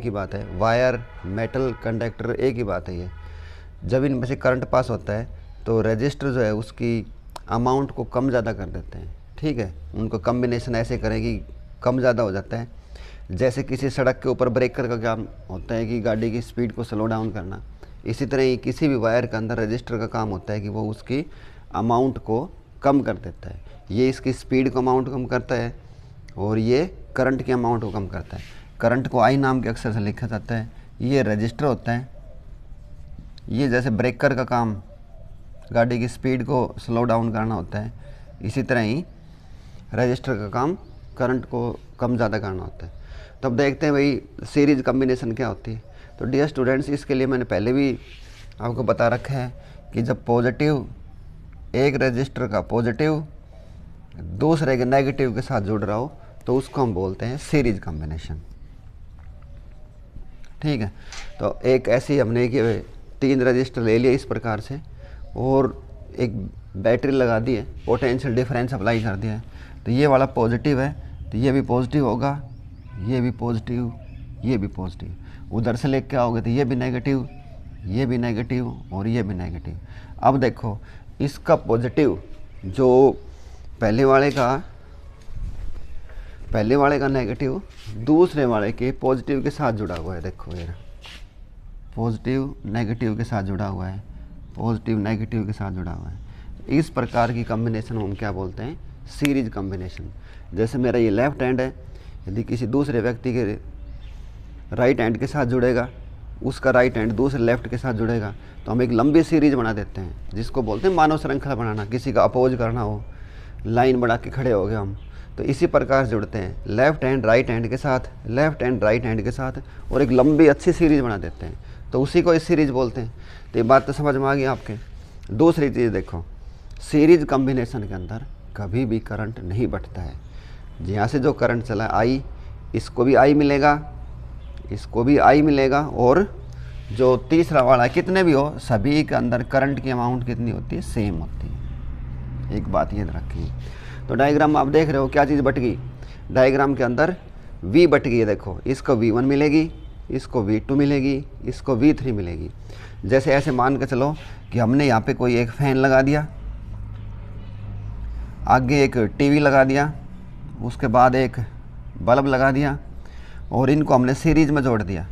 ही बात है, wire, metal, conductor एक ही बात है। ये जब इनमें से करंट पास होता है तो रजिस्टर जो है उसकी अमाउंट को कम ज़्यादा कर देते हैं। ठीक है, उनको कम्बिनेशन ऐसे करें कि कम ज़्यादा हो जाता है। जैसे किसी सड़क के ऊपर ब्रेकर का काम होता है कि गाड़ी की स्पीड को स्लो डाउन करना, इसी तरह ही किसी भी वायर के अंदर रजिस्टर का काम होता है कि वो उसकी अमाउंट को कम कर देता है। ये इसकी स्पीड को अमाउंट कम करता है और ये करंट की अमाउंट को कम करता है। करंट को आई नाम के अक्षर से लिखा जाता है। ये रजिस्टर होता है। ये जैसे ब्रेकर का काम गाड़ी की स्पीड को स्लो डाउन करना होता है, इसी तरह ही रजिस्टर का काम करंट को कम ज़्यादा करना होता है। तो अब देखते हैं भाई सीरीज कम्बिनेशन क्या होती है। तो डियर स्टूडेंट्स, इसके लिए मैंने पहले भी आपको बता रखा है कि जब पॉजिटिव एक रजिस्टर का पॉजिटिव दूसरे के नेगेटिव के साथ जुड़ रहा हो तो उसको हम बोलते हैं सीरीज कॉम्बिनेशन। ठीक है, तो एक ऐसी हमने कि 3 रजिस्टर ले लिए इस प्रकार से और एक बैटरी लगा दी है, पोटेंशियल डिफरेंस अप्लाई कर दिया है। तो ये वाला पॉजिटिव है तो ये भी पॉजिटिव होगा, ये भी पॉजिटिव, ये भी पॉजिटिव। उधर से लेके आओगे तो ये भी नेगेटिव, ये भी नेगेटिव और ये भी नेगेटिव। अब देखो इसका पॉजिटिव जो पहले वाले का नेगेटिव दूसरे वाले के पॉजिटिव के साथ जुड़ा हुआ है। देखो ये पॉजिटिव नेगेटिव के साथ जुड़ा हुआ है, पॉजिटिव नेगेटिव के साथ जुड़ा हुआ है। इस प्रकार की कॉम्बिनेशन हम क्या बोलते हैं? Series combination. जैसे मेरा ये लेफ्ट हैंड है, यदि किसी दूसरे व्यक्ति के राइट हैंड के साथ जुड़ेगा, उसका राइट हैंड दूसरे लेफ्ट के साथ जुड़ेगा, तो हम एक लंबी सीरीज बना देते हैं जिसको बोलते हैं मानव श्रृंखला बनाना। किसी का अपोज करना हो, लाइन बना के खड़े हो गए हम, तो इसी प्रकार जुड़ते हैं लेफ्ट हैंड राइट हैंड के साथ, लेफ्ट हैंड राइट हैंड के साथ, और एक लंबी अच्छी सीरीज बना देते हैं, तो उसी को इस सीरीज बोलते हैं। तो ये बात तो समझ में आ गई आपके। दूसरी चीज़ देखो, सीरीज कॉम्बिनेशन के अंदर कभी भी करंट नहीं बटता है। यहाँ से जो करंट चला आई, इसको भी आई मिलेगा, इसको भी आई मिलेगा, और जो तीसरा वाला कितने भी हो सभी के अंदर करंट की अमाउंट कितनी होती है? सेम होती है। एक बात याद रखिए। तो डायग्राम आप देख रहे हो क्या चीज़ बट गई? डायग्राम के अंदर V बट गई है। देखो इसको V1 मिलेगी, इसको V2 मिलेगी, इसको V3 मिलेगी। जैसे ऐसे मान के चलो कि हमने यहाँ पे कोई एक फ़ैन लगा दिया, आगे एक टीवी लगा दिया, उसके बाद एक बल्ब लगा दिया, और इनको हमने सीरीज में जोड़ दिया।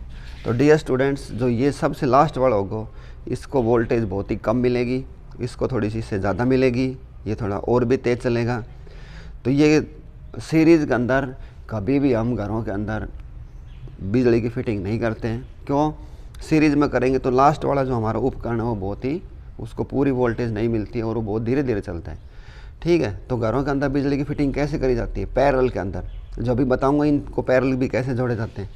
तो डियर स्टूडेंट्स, जो ये सबसे लास्ट वाला होगा इसको वोल्टेज बहुत ही कम मिलेगी, इसको थोड़ी सी इससे ज़्यादा मिलेगी, ये थोड़ा और भी तेज़ चलेगा। तो ये सीरीज़ के अंदर कभी भी हम घरों के अंदर बिजली की फिटिंग नहीं करते हैं। क्यों? सीरीज़ में करेंगे तो लास्ट वाला जो हमारा उपकरण है वो बहुत ही, उसको पूरी वोल्टेज नहीं मिलती है और वो बहुत धीरे धीरे चलता है। ठीक है, तो घरों के अंदर बिजली की फिटिंग कैसे करी जाती है? पैरेलल के अंदर, जो अभी बताऊंगा इनको पैरेलल भी कैसे जोड़े जाते हैं।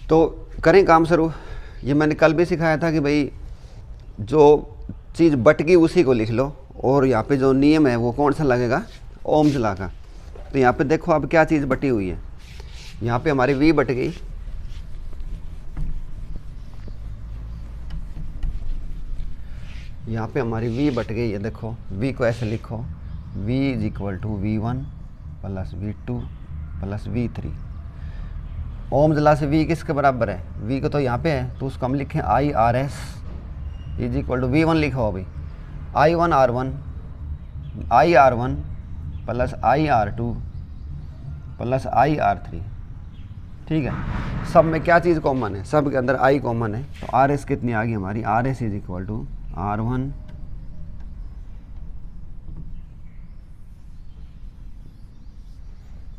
तो करें काम शुरू। ये मैंने कल भी सिखाया था कि भाई जो चीज़ बट गई उसी को लिख लो, और यहाँ पे जो नियम है वो कौन सा लगेगा? ओम्स लॉ का। तो यहाँ पे देखो अब क्या चीज़ बटी हुई है। यहाँ पे हमारी V बट गई, यहाँ पे हमारी V बट गई है। देखो V को ऐसे लिखो, V is equal to V1 plus V2 plus V3। Ohm's law से V किसके बराबर है? V को तो यहाँ पे है, तो उसको हम लिखें IRS is equal to V1 लिखो अभी, IR1 plus IR2 plus IR3। ठीक है, सब में क्या चीज़ कॉमन है? सब के अंदर I कॉमन है। तो RS कितनी आ गई हमारी? RS is equal to R1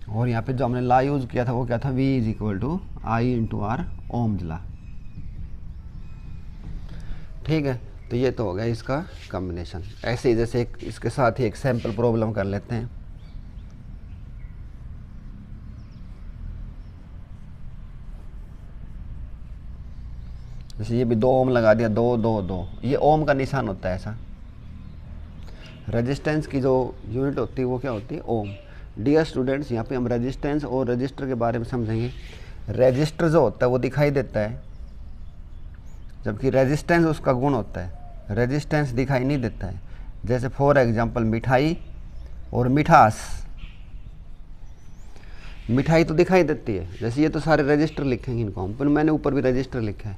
और यहाँ पे जो हमने लॉ यूज़ किया था वो क्या था? V is equal to I into R, Ohm's law. ठीक है, तो ये तो हो गया इसका कॉम्बिनेशन। ऐसे ही जैसे इसके साथ ही एक सैम्पल प्रॉब्लम कर लेते हैं। जैसे ये भी 2 ओम लगा दिया, 2 2 2, ये ओम का निशान होता है ऐसा। रेजिस्टेंस की जो यूनिट होती है वो क्या होती है? ओम। डियर स्टूडेंट्स, यहाँ पे हम रेजिस्टेंस और रजिस्टर के बारे में समझेंगे। रजिस्टर जो होता है वो दिखाई देता है, जबकि रेजिस्टेंस उसका गुण होता है। रेजिस्टेंस दिखाई नहीं देता है। जैसे फॉर एग्जांपल मिठाई और मिठास, मिठाई तो दिखाई देती है, जैसे ये तो सारे रजिस्टर लिखेंगे इनको हम, पर मैंने ऊपर भी रजिस्टर लिखा है।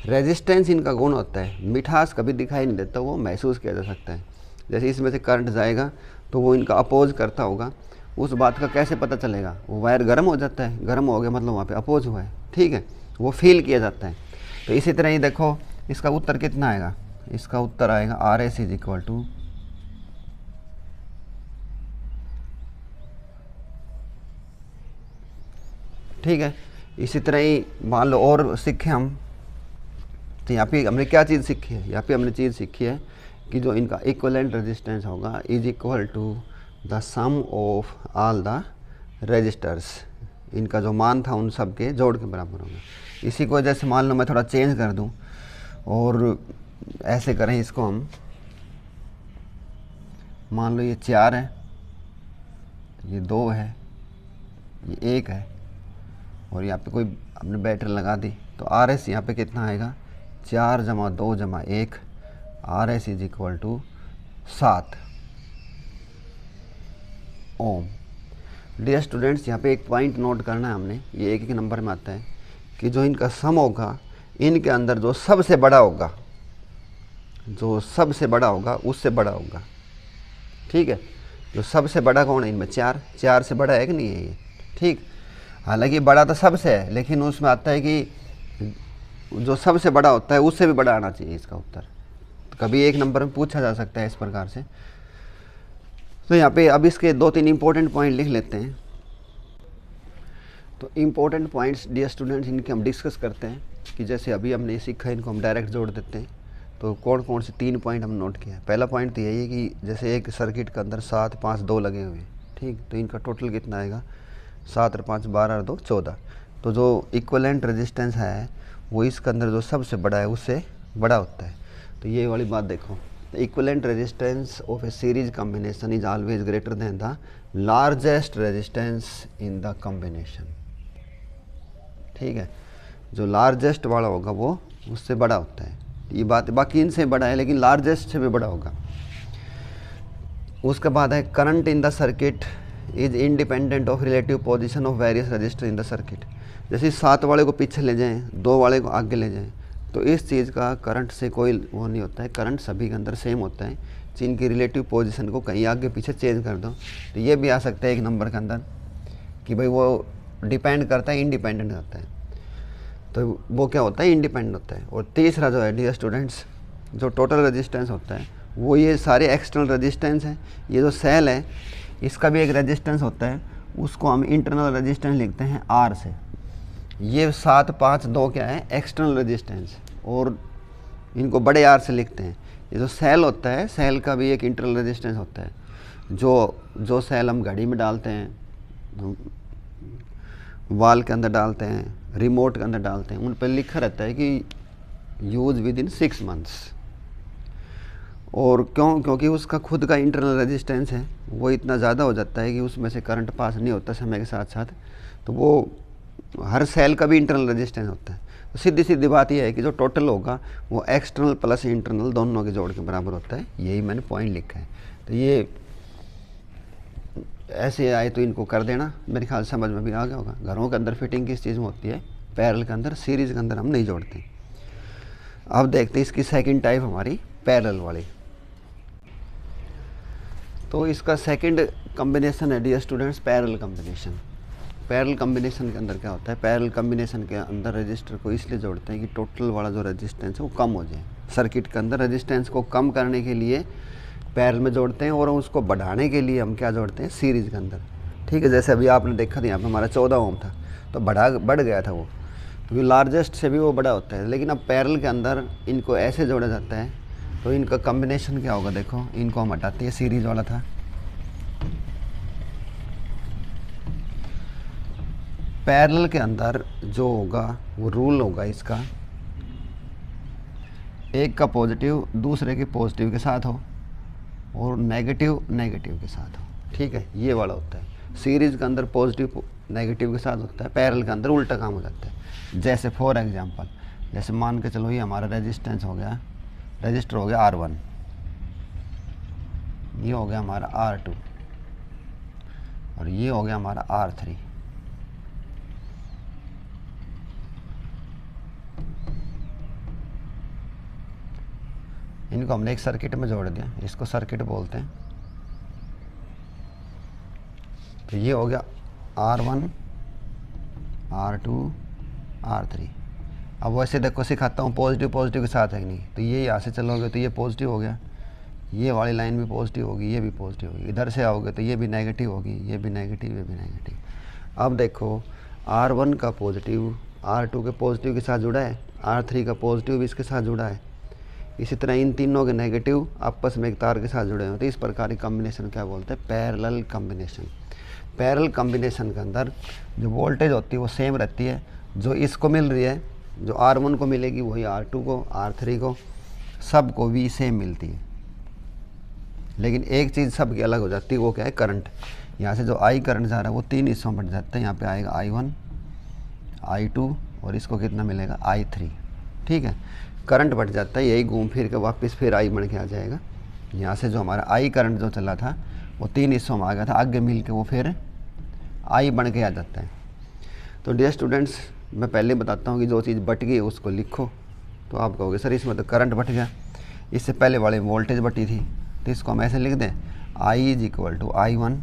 रेजिस्टेंस इनका गुण होता है, मिठास कभी दिखाई नहीं देता, वो महसूस किया जा सकता है। जैसे इसमें से करंट जाएगा तो वो इनका अपोज करता होगा, उस बात का कैसे पता चलेगा? वो वायर गर्म हो जाता है, गर्म हो गया मतलब वहाँ पे अपोज हुआ है, ठीक है, वो फील किया जाता है। तो इसी तरह ही देखो इसका उत्तर कितना आएगा, इसका उत्तर आएगा R S is equal to, ठीक है। इसी तरह ही मान लो और सीखे हम, तो यहाँ पे हमने क्या चीज़ सीखी है, यहाँ पे हमने चीज़ सीखी है कि जो इनका इक्वलेंट रेजिस्टेंस होगा is equal to the sum of all the resistors, इनका जो मान था उन सब के जोड़ के बराबर होगा। इसी को जैसे मान लो मैं थोड़ा चेंज कर दूँ और ऐसे करें इसको हम, मान लो ये 4 है, ये 2 है, ये 1 है, और यहाँ पे कोई हमने बैटरी लगा दी, तो आर एस यहाँ पे कितना आएगा, 4 जमा 2 जमा 1, R S is equal to 7 ohm. Dear students, यहाँ पे एक पॉइंट नोट करना है हमने, ये एक नंबर में आता है कि जो इनका सम होगा, इनके अंदर जो सबसे बड़ा होगा, जो सबसे बड़ा होगा उससे बड़ा होगा, ठीक है। जो सबसे बड़ा कौन है इनमें, 4 से बड़ा है कि नहीं है ये, ठीक। हालांकि बड़ा तो सबसे है, लेकिन उसमें आता है कि जो सबसे बड़ा होता है उससे भी बड़ा आना चाहिए इसका उत्तर। तो कभी एक नंबर में पूछा जा सकता है इस प्रकार से। तो यहाँ पे अब इसके 2-3 इंपॉर्टेंट पॉइंट लिख लेते हैं। तो इंपॉर्टेंट पॉइंट्स डियर स्टूडेंट्स इनके हम डिस्कस करते हैं कि जैसे अभी हमने सीखा, इनको हम डायरेक्ट जोड़ देते हैं। तो कौन कौन से 3 पॉइंट हम नोट किए हैं। पहला पॉइंट तो यही है कि जैसे एक सर्किट के अंदर 7, 5, 2 लगे हुए हैं, ठीक, तो इनका टोटल कितना आएगा, 7 और 5 12 और 2 14। तो जो इक्वलेंट रेजिस्टेंस है वो इसके अंदर जो सबसे बड़ा है उससे बड़ा होता है। तो ये वाली बात देखो, the equivalent resistance of A series combination is always greater than the largest resistance in the combination, ठीक है। जो लार्जेस्ट वाला होगा वो उससे बड़ा होता है, ये बात बाकी इनसे बड़ा है लेकिन लार्जेस्ट से भी बड़ा होगा। उसके बाद है current in the circuit is independent of relative position of various register in the circuit. जैसे 7 वाले को पीछे ले जाएं, 2 वाले को आगे ले जाएं, तो इस चीज़ का करंट से कोई वो नहीं होता है, करंट सभी के अंदर सेम होता है। जिनकी रिलेटिव पोजीशन को कहीं आगे पीछे चेंज कर दो तो ये भी आ सकता है एक नंबर के अंदर कि भाई वो डिपेंड करता है, इंडिपेंडेंट करता है, तो वो क्या होता है, इंडिपेंडेंट होता है। और तीसरा जो है डियर स्टूडेंट्स, जो टोटल रेजिस्टेंस होता है वो ये सारे एक्सटर्नल रेजिस्टेंस हैं। ये जो सेल है इसका भी एक रेजिस्टेंस होता है, उसको हम इंटरनल रेजिस्टेंस लिखते हैं आर से। ये 7, 5, 2 क्या है, एक्सटर्नल रेजिस्टेंस, और इनको बड़े आर से लिखते हैं। ये जो सेल होता है, सेल का भी एक इंटरनल रेजिस्टेंस होता है। जो सेल हम घड़ी में डालते हैं, वॉल के अंदर डालते हैं, रिमोट के अंदर डालते हैं, उन पर लिखा रहता है कि यूज विद इन 6 मंथ्स। और क्योंकि उसका खुद का इंटरनल रेजिस्टेंस है वो इतना ज़्यादा हो जाता है कि उसमें से करंट पास नहीं होता समय के साथ साथ, तो वो हर सेल का भी इंटरनल रेजिस्टेंस होता है। तो सीधी बात यह है कि जो टोटल होगा वो एक्सटर्नल प्लस इंटरनल दोनों के जोड़ के बराबर होता है। यही मैंने पॉइंट लिखा है। तो ये ऐसे आए तो इनको कर देना, मेरे ख्याल समझ में भी आ गया होगा। घरों के अंदर फिटिंग किस चीज़ में होती है, पैरेलल के अंदर, सीरीज़ के अंदर हम नहीं जोड़ते। अब देखते हैं इसकी सेकंड टाइप हमारी पैरेलल वाली। तो इसका सेकंड कॉम्बिनेशन है dear students parallel combination. Parallel combination के अंदर क्या होता है, पैरेलल कॉम्बिनेशन के अंदर रजिस्टर को इसलिए जोड़ते हैं कि टोटल वाला जो रेजिस्टेंस है वो कम हो जाए। सर्किट के अंदर रेजिस्टेंस को कम करने के लिए पैरेलल में जोड़ते हैं, और उसको बढ़ाने के लिए हम क्या जोड़ते हैं, सीरीज़ के अंदर, ठीक है। जैसे अभी आपने देखा था यहाँ पर हमारा 14 ओम था, तो बढ़ गया था वो, क्योंकि लार्जेस्ट से भी वो बड़ा होता है। लेकिन अब पैरेलल के अंदर इनको ऐसे जोड़ा जाता है, तो इनका कॉम्बिनेशन क्या होगा, देखो इनको हम हटाते हैं, सीरीज वाला था, पैरेलल के अंदर जो होगा वो रूल होगा इसका, एक का पॉजिटिव दूसरे के पॉजिटिव के साथ हो और नेगेटिव के साथ हो, ठीक है, ये वाला होता है। सीरीज के अंदर पॉजिटिव नेगेटिव के साथ होता है, पैरेलल के अंदर उल्टा काम हो जाता है। जैसे फॉर एग्जांपल, जैसे मान के चलो ये हमारा रेजिस्टेंस हो गया, रजिस्टर हो गया R1, ये हो गया हमारा R2, और ये हो गया हमारा R3, इनको हमने एक सर्किट में जोड़ दिया, इसको सर्किट बोलते हैं। तो ये हो गया R1 R2 R3। अब वैसे देखो सिखाता हूँ पॉजिटिव पॉजिटिव के साथ है कि नहीं, तो ये यहाँ से चलोगे तो ये पॉजिटिव हो गया, ये वाली लाइन भी पॉजिटिव होगी, ये भी पॉजिटिव होगी। इधर से आओगे तो ये भी नेगेटिव होगी, ये भी नेगेटिव, ये भी नेगेटिव। अब देखो R1 का पॉजिटिव R2 के पॉजिटिव के साथ जुड़ा है, R3 का पॉजिटिव भी इसके साथ जुड़ा है। इसी तरह इन तीनों के नेगेटिव आपस में एक तार के साथ जुड़े होते हैं। इस प्रकार की कॉम्बिनेशन क्या बोलते हैं? Parallel combination. पैरेलल कॉम्बिनेशन के अंदर जो वोल्टेज होती है वो सेम रहती है, जो इसको मिल रही है, जो R1 को मिलेगी वही R2 को, R3 को, सबको भी सेम मिलती है। लेकिन एक चीज़ सबकी अलग हो जाती है, वो क्या है? करंट। यहाँ से जो I करंट जा रहा है वो 3 हिस्सों में बट जाता है। यहाँ पे आएगा I1 I2 और इसको कितना मिलेगा? I3। ठीक है, करंट बढ़ जाता है, यही घूम फिर के वापस फिर I बन के आ जाएगा। यहाँ से जो हमारा I करंट जो चला था वो 3 हिस्सों में आ गया था, आगे मिल के वो फिर I बन के आ जाता है। तो डियर स्टूडेंट्स, मैं पहले बताता हूँ कि जो चीज़ बट गई उसको लिखो। तो आप कहोगे सर इसमें तो करंट बट गया, इससे पहले वाले वोल्टेज बटी थी, तो इसको हम ऐसे लिख दें I is equal to I1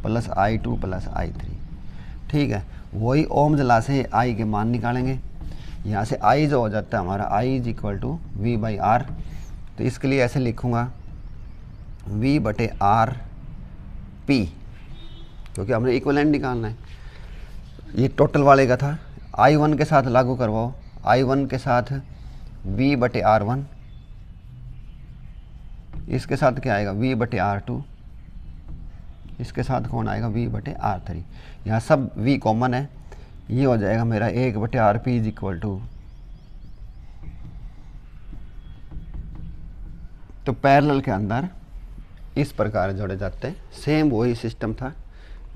plus I2 plus I3। ठीक है, वही ओम जला से I के मान निकालेंगे। यहाँ से I जो हो जाता है हमारा I is equal to V by R। तो इसके लिए ऐसे लिखूँगा V बटे R P, क्योंकि हमने इक्विवेलेंट निकालना है। ये टोटल वाले का था, I1 के साथ लागू करवाओ, I1 के साथ V बटे R1, इसके साथ क्या आएगा? V बटे R2, इसके साथ कौन आएगा? V बटे R3। यहाँ सब V कॉमन है, ये हो जाएगा मेरा 1 बटे RP इज इक्वल टू। तो पैरेलल के अंदर इस प्रकार जोड़े जाते हैं। सेम वही सिस्टम था।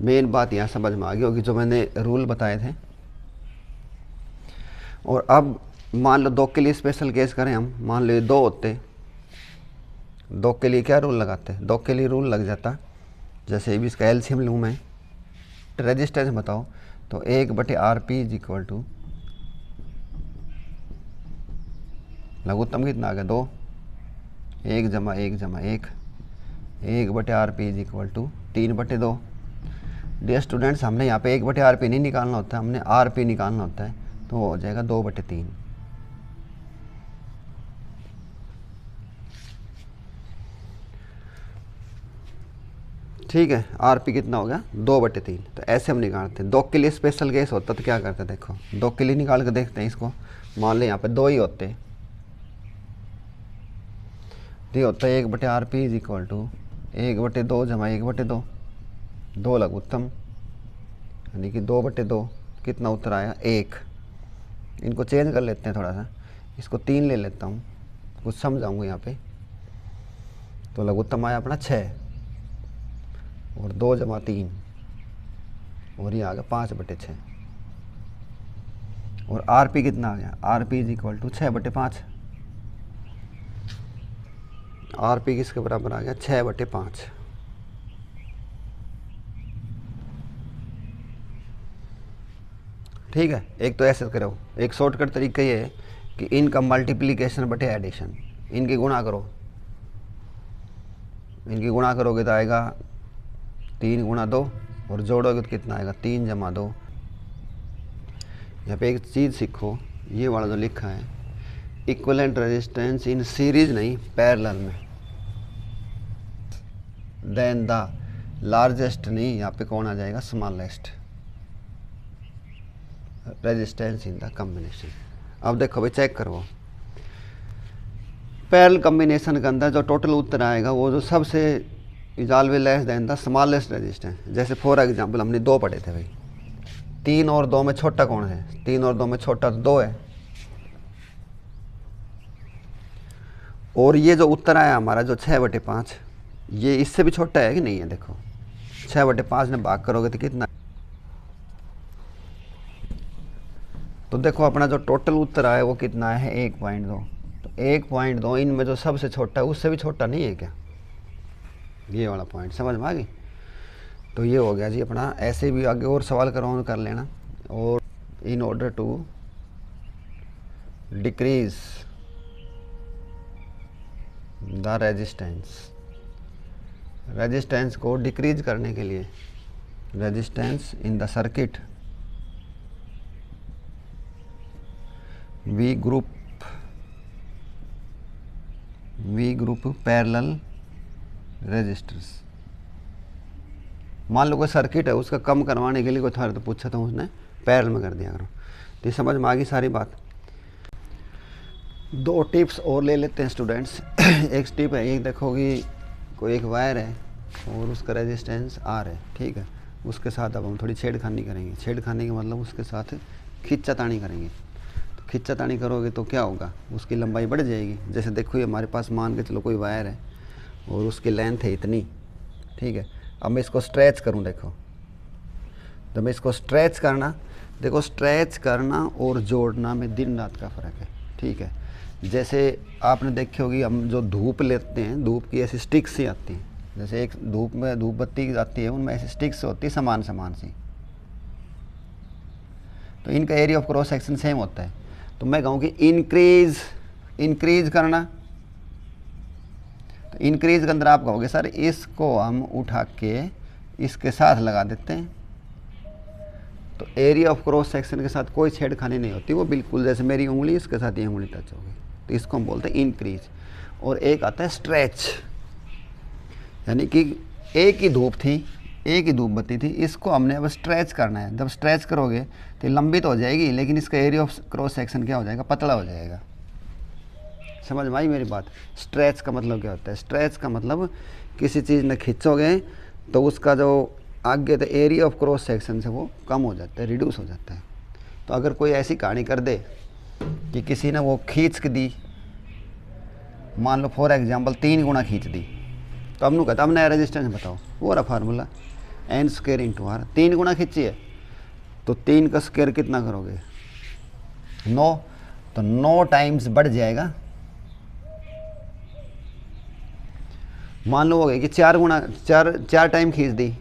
मेन बात यहाँ समझ में आ गई होगी जो मैंने रूल बताए थे। और अब मान लो 2 के लिए स्पेशल केस करें हम, मान लो ये 2 होते, 2 के लिए क्या रूल लगाते हैं? 2 के लिए रूल लग जाता, जैसे भी इसका एलसीएम लूँ मैं, रेजिस्टेंस बताओ, तो 1 बटे RP इज इक्वल टू लघुत्तम कितना आ गया? 2, 1 जमा 1 जमा 1, 1 बटे RP इज इक्वल टू 3 बटे 2। डियर स्टूडेंट्स, हमने यहाँ पे 1 बटे RP नहीं निकालना होता है, हमने RP निकालना होता है, तो वो हो जाएगा 2 बटे 3। ठीक है, RP कितना हो गया? 2 बटे 3। तो ऐसे हम निकालते हैं। 2 के लिए स्पेशल केस होता तो क्या करते? देखो 2 के लिए निकाल के देखते हैं इसको। मान लें यहाँ पे 2 ही होते, ये होता है 1 बटे RP इज इक्वल टू 1 बटे 2 जमा 1 बटे 2, 2 लघुत्तम, यानी कि 2 बटे 2। कितना उत्तर आया? 1। इनको चेंज कर लेते हैं थोड़ा सा, इसको 3 ले लेता हूँ, कुछ समझाऊँगा यहाँ पे। तो लघुत्तम आया अपना 6 और 2 जमा 3 और ये आ गया 5 बटे 6। और RP कितना आ गया? RP इज इक्वल टू 6 बटे 5। RP किसके बराबर आ गया? 6 बटे 5। ठीक है, एक तो ऐसे करो, एक शॉर्टकट तरीका ये है कि इनका मल्टीप्लिकेशन बटे एडिशन, इनकी गुणा करो। इनकी गुणा करोगे तो आएगा 3 गुणा 2 और जोड़ोगे तो कितना आएगा? 3 जमा 2। यहाँ पे एक चीज़ सीखो, ये वाला जो लिखा है इक्विवेलेंट रेजिस्टेंस इन सीरीज नहीं पैरेलल में, देन द लार्जेस्ट नहीं, यहाँ पे कौन आ जाएगा? Smallest resistance in the combination. अब देखो भाई, चेक करो पैरेलल कॉम्बिनेशन के अंदर जो टोटल उत्तर आएगा वो जो सबसे is always less than the smallest resistance. जैसे फॉर एग्जांपल हमने 2 पढ़े थे भाई, 3 और 2 में छोटा कौन है? 3 और 2 में छोटा तो 2 है। और ये जो उत्तर आया हमारा जो 6 बटे 5, ये इससे भी छोटा है कि नहीं है? देखो 6 बटे 5 में भाग करोगे तो कितना? तो देखो अपना जो टोटल उत्तर आया वो कितना है? 1.2। तो 1.2 इनमें जो सबसे छोटा है उससे भी छोटा नहीं है क्या? ये वाला पॉइंट समझ में आ गई? तो ये हो गया जी अपना। ऐसे भी आगे और सवाल कराओ कर लेना। और in order to decrease the resistance को डिक्रीज करने के लिए, resistance in the circuit we group parallel resistors. मान लो कोई सर्किट है, उसका कम करवाने के लिए कोई था तो पूछा था उसने पैरेलल में कर दिया करो। तो समझ में आ गई सारी बात। 2 टिप्स और ले लेते हैं स्टूडेंट्स। एक टिप है, एक देखो कि कोई एक वायर है और उसका रेजिस्टेंस आर है, ठीक है। उसके साथ अब हम थोड़ी छेड़खानी करेंगे। छेड़खानी का मतलब उसके साथ खींचातानी करेंगे। तो खींचातानी करोगे तो क्या होगा, उसकी लंबाई बढ़ जाएगी। जैसे देखो ये हमारे पास मान के चलो कोई वायर है और उसकी लेंथ है इतनी, ठीक है। अब मैं इसको स्ट्रेच करूं, देखो जब मैं इसको स्ट्रेच करना, देखो स्ट्रेच करना और जोड़ना में दिन रात का फ़र्क है, ठीक है। जैसे आपने देखी होगी, हम जो धूप लेते हैं, धूप की ऐसी स्टिक्स सी आती हैं, जैसे एक धूप में धूप बत्ती आती है, उनमें ऐसी स्टिक्स होती है समान सी, तो इनका area of cross section same होता है। तो मैं कहूँ कि इंक्रीज करना, तो इंक्रीज के अंदर आप कहोगे सर इसको हम उठा के इसके साथ लगा देते हैं, तो एरिया ऑफ क्रॉस सेक्शन के साथ कोई छेड़खानी नहीं होती, वो बिल्कुल जैसे मेरी उंगली इसके साथ ये उंगली टच होगी, तो इसको हम बोलते हैं इंक्रीज। और एक आता है स्ट्रेच, यानी कि एक ही धूप बत्ती थी, इसको हमने अब स्ट्रेच करना है। जब स्ट्रेच करोगे तो लंबी तो हो जाएगी, लेकिन इसका एरिया ऑफ क्रॉस सेक्शन क्या हो जाएगा, पतला हो जाएगा। समझ में आई मेरी बात। स्ट्रेच का मतलब क्या होता है, स्ट्रेच का मतलब किसी चीज़ में खींचोगे तो उसका जो आगे तो एरिया ऑफ क्रॉस सेक्शन से वो कम हो जाता है, रिड्यूस हो जाता है। तो अगर कोई ऐसी कहानी कर दे कि किसी ने वो खींच के दी, मान लो फॉर एग्जांपल 3 गुना खींच दी, तो अब कहता अब नया रेजिस्टेंस बताओ, वो रहा formula n square into R. 3 गुना खींची है तो 3 का स्क्वायर कितना करोगे, 9, तो 9 टाइम्स बढ़ जाएगा। मान लो हो गई कि 4 टाइम खींच दी,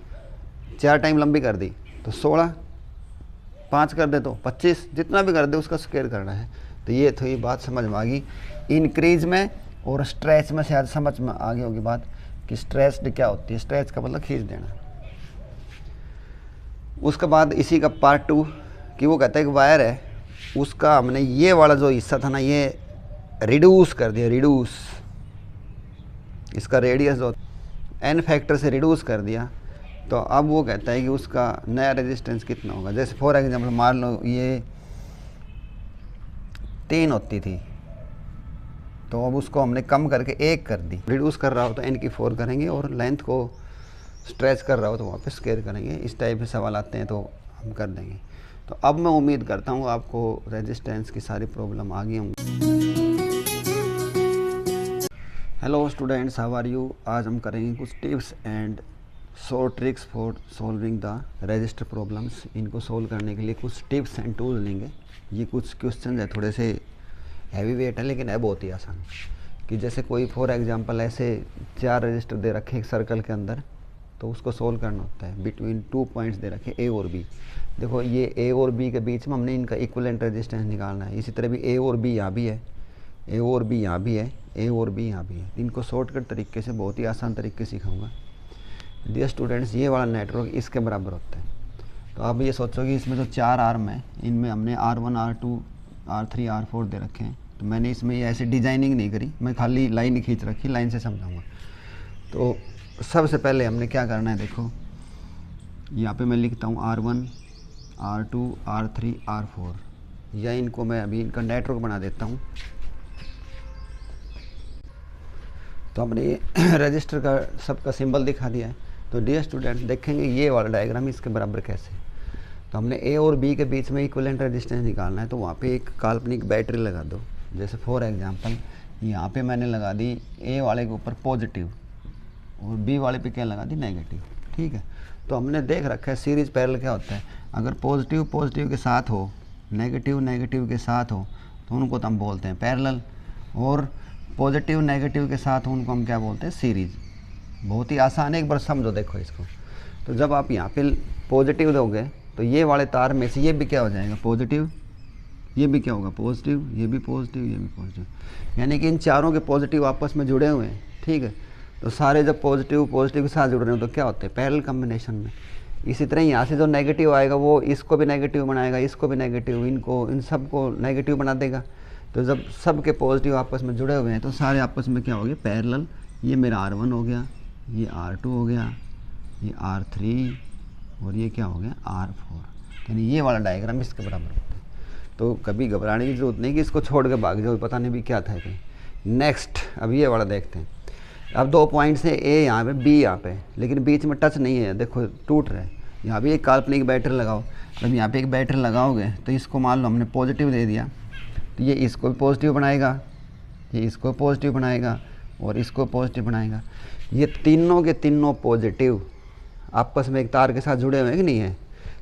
4 टाइम लंबी कर दी, तो 16, 5 कर दे तो 25, जितना भी कर दे उसका स्क्वायर करना है। तो ये थोड़ी बात समझ में आ गई। इंक्रीज में और स्ट्रेच में शायद समझ में आ गई होगी बात कि स्ट्रेच क्या होती है। स्ट्रेच का मतलब खींच देना। उसके बाद इसी का पार्ट 2 कि वो कहता है कि वायर है, उसका हमने ये वाला जो हिस्सा था ना, ये रिड्यूस कर दिया, रिड्यूस, इसका रेडियस जो n फैक्टर से रिड्यूस कर दिया। तो अब वो कहता है कि उसका नया रेजिस्टेंस कितना होगा। जैसे फॉर एग्जांपल मान लो ये 3 होती थी, तो अब उसको हमने कम करके 1 कर दी। रिड्यूस कर रहा हो तो n की 4 करेंगे, और लेंथ को स्ट्रेच कर रहा हो तो वापस स्क्वायर करेंगे। इस टाइप के सवाल आते हैं तो हम कर देंगे। तो अब मैं उम्मीद करता हूँ आपको रेजिस्टेंस की सारी प्रॉब्लम आ गई होंगी। Hello students, how are you. आज हम करेंगे कुछ tips and short tricks for solving the resistor problems. इनको सोल्व करने के लिए कुछ टिप्स एंड टूल लेंगे। ये कुछ क्वेश्चन है, थोड़े से हैवी वेट है, लेकिन है बहुत ही आसान। कि जैसे कोई फॉर एग्जांपल ऐसे 4 रजिस्टर दे रखे एक सर्कल के अंदर, तो उसको सोल्व करना होता है। बिटवीन 2 पॉइंट्स दे रखे ए और बी। देखो ये ए और बी के बीच में हमने इनका इक्विवेलेंट रेजिस्टेंस निकालना है। इसी तरह भी ए और बी यहाँ भी है, ए और बी यहाँ भी है, ए और बी यहाँ भी है। इनको शॉर्टकट तरीके से, बहुत ही आसान तरीके से सिखाऊंगा। डियर स्टूडेंट्स, ये वाला नेटवर्क इसके बराबर होता है। तो आप ये सोचो कि इसमें जो 4 आर्म है, इनमें हमने R1, R2, R3, R4 दे रखे हैं। तो मैंने इसमें ये ऐसे डिजाइनिंग नहीं करी, मैं खाली लाइन खींच रखी, लाइन से समझाऊंगा। तो सबसे पहले हमने क्या करना है, देखो यहाँ पे मैं लिखता हूँ R1, R2, R3, R4, या इनको मैं अभी इनका नेटवर्क बना देता हूँ। तो हमने ये रजिस्टर का सबका सिंबल दिखा दिया है। तो डियर स्टूडेंट्स, देखेंगे ये वाला डायग्राम इसके बराबर कैसे। तो हमने ए और बी के बीच में इक्विवेलेंट रेजिस्टेंस निकालना है। तो वहाँ पे एक काल्पनिक बैटरी लगा दो। जैसे फॉर एग्जांपल यहाँ पे मैंने लगा दी ए वाले के ऊपर पॉजिटिव और बी वाले पे क्या लगा दी, नेगेटिव, ठीक है। तो हमने देख रखा है सीरीज पैरेलल क्या होता है। अगर पॉजिटिव पॉजिटिव के साथ हो, नेगेटिव नेगेटिव के साथ हो, तो उनको तो हम बोलते हैं पैरेलल, और पॉजिटिव नेगेटिव के साथ उनको हम क्या बोलते हैं, सीरीज। बहुत ही आसान है, एक बार समझो देखो इसको। तो जब आप यहाँ पे पॉजिटिव दोगे तो ये वाले तार में से ये भी क्या हो जाएगा, पॉजिटिव, ये भी क्या होगा पॉजिटिव, ये भी पॉजिटिव, ये भी पॉजिटिव, यानी कि इन चारों के पॉजिटिव आपस में जुड़े हुए हैं। ठीक है, तो सारे जब पॉजिटिव पॉजिटिव के साथ जुड़ रहे हो तो क्या होते हैं पैरेलल कॉम्बिनेशन में। इसी तरह यहाँ से जो नेगेटिव आएगा वो इसको भी नेगेटिव बनाएगा, इसको भी नेगेटिव, इनको इन सब को नेगेटिव बना देगा। तो जब सब के पॉजिटिव आपस में जुड़े हुए हैं तो सारे आपस में क्या हो गए पैरेलल। ये मेरा R1 हो गया, ये R2 हो गया, ये R3 और ये क्या हो गया R4। यानी ये वाला डायग्राम इसके बराबर होता है। तो कभी घबराने की ज़रूरत नहीं कि इसको छोड़ के भाग जाओ, पता नहीं भी क्या था कि। नेक्स्ट अब ये वाला देखते हैं। अब 2 पॉइंट्स हैं, ए यहाँ पे बी यहाँ पे, लेकिन बीच में टच नहीं है, देखो टूट रहे हैं। यहाँ भी एक काल्पनिक बैटरी लगाओ, जब यहाँ पे एक बैटरी लगाओगे तो इसको मान लो हमने पॉजिटिव दे दिया तो ये इसको भी पॉजिटिव बनाएगा, ये इसको पॉजिटिव बनाएगा और इसको पॉजिटिव बनाएगा। ये तीनों के तीनों पॉजिटिव आपस में एक तार के साथ जुड़े हुए हैं कि नहीं है।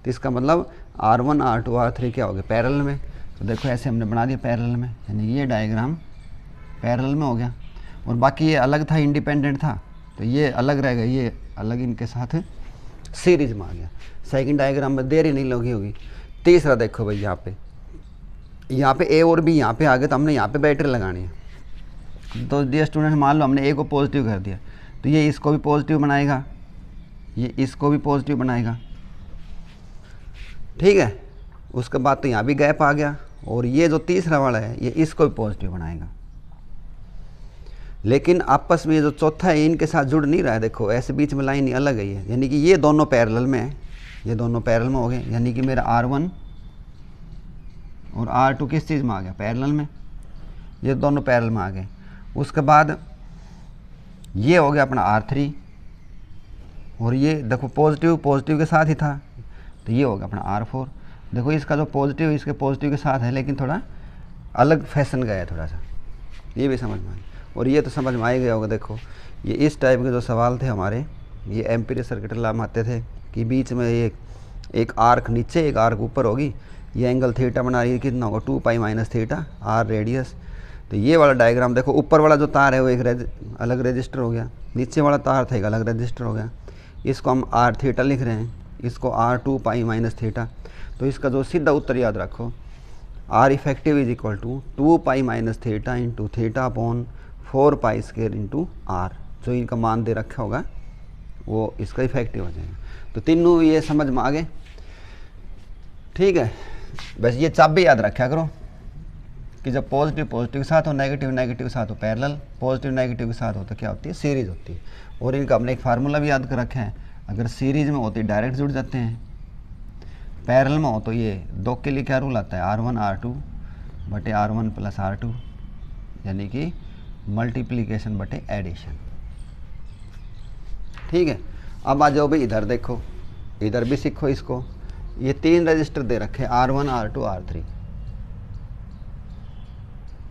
तो इसका मतलब R1 R2 R3 क्या हो गया पैरेलल में। तो देखो ऐसे हमने बना दिया पैरेलल में, यानी ये डायग्राम पैरेलल में हो गया। और बाकी ये अलग था, इंडिपेंडेंट था, तो ये अलग रह गया, ये अलग इनके साथ सीरीज में आ गया। सेकंड डायग्राम में देरी नहीं लगी होगी। तीसरा देखो भाई, यहाँ पे ए और बी यहाँ पे आ गए, तो हमने यहाँ पे बैटरी लगानी है। तो डियर स्टूडेंट मान लो हमने ए को पॉजिटिव कर दिया तो ये इसको भी पॉजिटिव बनाएगा, ये इसको भी पॉजिटिव बनाएगा। ठीक है, उसके बाद तो यहाँ भी गैप आ गया और ये जो तीसरा वाला है ये इसको भी पॉजिटिव बनाएगा। लेकिन आपस में जो चौथा है इनके साथ जुड़ नहीं रहा है, देखो ऐसे बीच में लाइन अलग है, यानी कि ये दोनों पैरेलल में है, ये दोनों पैरेलल में हो गए। यानी कि मेरा R1 और R2 किस चीज़ में आ गया पैरेलल में, ये दोनों पैरेलल में आ गए। उसके बाद ये हो गया अपना R3 और ये देखो पॉजिटिव पॉजिटिव के साथ ही था, तो ये हो गया अपना R4। देखो इसका जो पॉजिटिव इसके पॉजिटिव के साथ है, लेकिन थोड़ा अलग फैशन गया है थोड़ा सा, ये भी समझ में आए। और ये तो समझ में आ ही गया होगा। देखो ये इस टाइप के जो सवाल थे हमारे, ये एम्पीरियल सर्किट लॉ में आते थे कि बीच में एक आर्क नीचे एक आर्क ऊपर होगी, ये एंगल थीटा बना रही है, कितना होगा 2 pi minus theta R radius. तो ये वाला डायग्राम देखो, ऊपर वाला जो तार है वो एक अलग रजिस्टर हो गया, नीचे वाला तार था एक अलग रजिस्टर हो गया। इसको हम R थीटा लिख रहे हैं, इसको R 2 पाई माइनस थीटा। तो इसका जो सीधा उत्तर याद रखो, R effective is equal to 2 pi minus theta into theta upon 4 pi square into R। जो इनका मान दे रखा होगा वो इसका इफेक्टिव हो जाएगा। तो तीनों ये समझ में आ गए। ठीक है, बस ये चाबी याद रखा करो कि जब पॉजिटिव पॉजिटिव के साथ हो, नेगेटिव नेगेटिव के साथ हो पैरेलल, पॉजिटिव नेगेटिव के साथ हो तो क्या होती है सीरीज होती है। और इनका हमने एक फार्मूला भी याद कर रखा है, अगर सीरीज में होती है डायरेक्ट जुड़ जाते हैं, पैरेलल में हो तो ये दो के लिए क्या रूल आता है R1 R2 बटे R1 प्लस R2, यानी कि मल्टीप्लिकेशन बटे एडिशन। ठीक है, अब आ जाओ भाई इधर देखो, इधर भी सीखो इसको। ये 3 रजिस्टर दे रखे R1 R2 R3,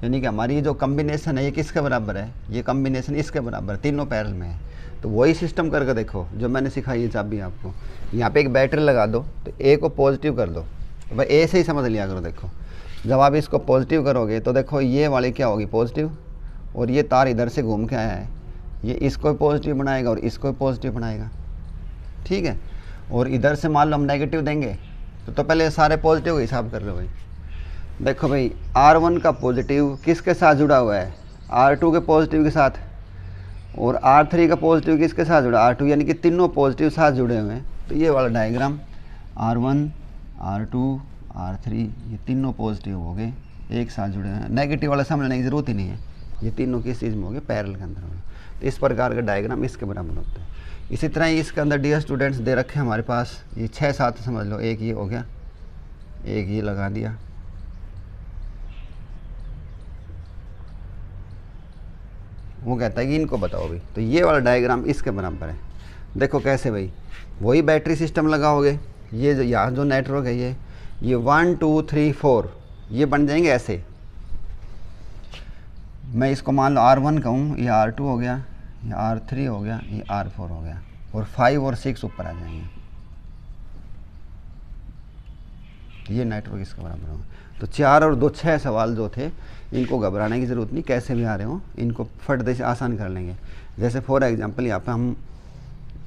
यानी कि हमारी जो कम्बिनेशन है ये किसके बराबर है, ये कम्बिनेशन इसके बराबर, तीनों पैरेलल में है। तो वही सिस्टम करके देखो जो मैंने सिखाई है चाबी आपको। यहाँ पे एक बैटरी लगा दो तो ए को पॉजिटिव कर दो, तो भाई ए से ही समझ लिया करो। देखो जब आप इसको पॉजिटिव करोगे तो देखो ये वाली क्या होगी पॉजिटिव, और ये तार इधर से घूम के आया है, ये इसको पॉजिटिव बनाएगा और इसको पॉजिटिव बनाएगा। ठीक है, और इधर से मान लो हम नेगेटिव देंगे तो पहले सारे पॉजिटिव का हिसाब कर लो भाई। देखो भाई R1 का पॉजिटिव किसके साथ जुड़ा हुआ है, R2 के पॉजिटिव के साथ, और R3 का पॉजिटिव किसके साथ जुड़ा R2, यानी कि तीनों पॉजिटिव साथ जुड़े हुए हैं। तो ये वाला डायग्राम R1 R2 R3 ये तीनों पॉजिटिव हो गए, एक साथ जुड़े हुए हैं। नेगेटिव वाला समझने की ज़रूरत ही नहीं है, ये तीनों किस चीज़ में हो गए पैरेलल के अंदर हो गए। तो इस प्रकार का डायग्राम इसके बराबर होता है। इसी तरह ही इसके अंदर डियर स्टूडेंट्स दे रखे हमारे पास ये 6-7 समझ लो, एक ये हो गया, एक ये लगा दिया, वो कहता है कि इनको बताओ भाई। तो ये वाला डायग्राम इसके बराबर है। देखो कैसे भाई, वही बैटरी सिस्टम लगाओगे, ये जो यहाँ जो नेटवर्क है ये 1 2 3 4 ये बन जाएंगे ऐसे। मैं इसको मान लो R1 कहूँ, ये R2 हो गया, ये R3 हो गया, ये R4 हो गया, और 5 और 6 ऊपर आ जाएंगे। ये नेटवर्क इसके बराबर होगा। तो 4 और 2 6 सवाल जो थे इनको घबराने की ज़रूरत नहीं, कैसे भी आ रहे हो इनको फट से आसान कर लेंगे। जैसे फॉर एग्जांपल यहाँ पे हम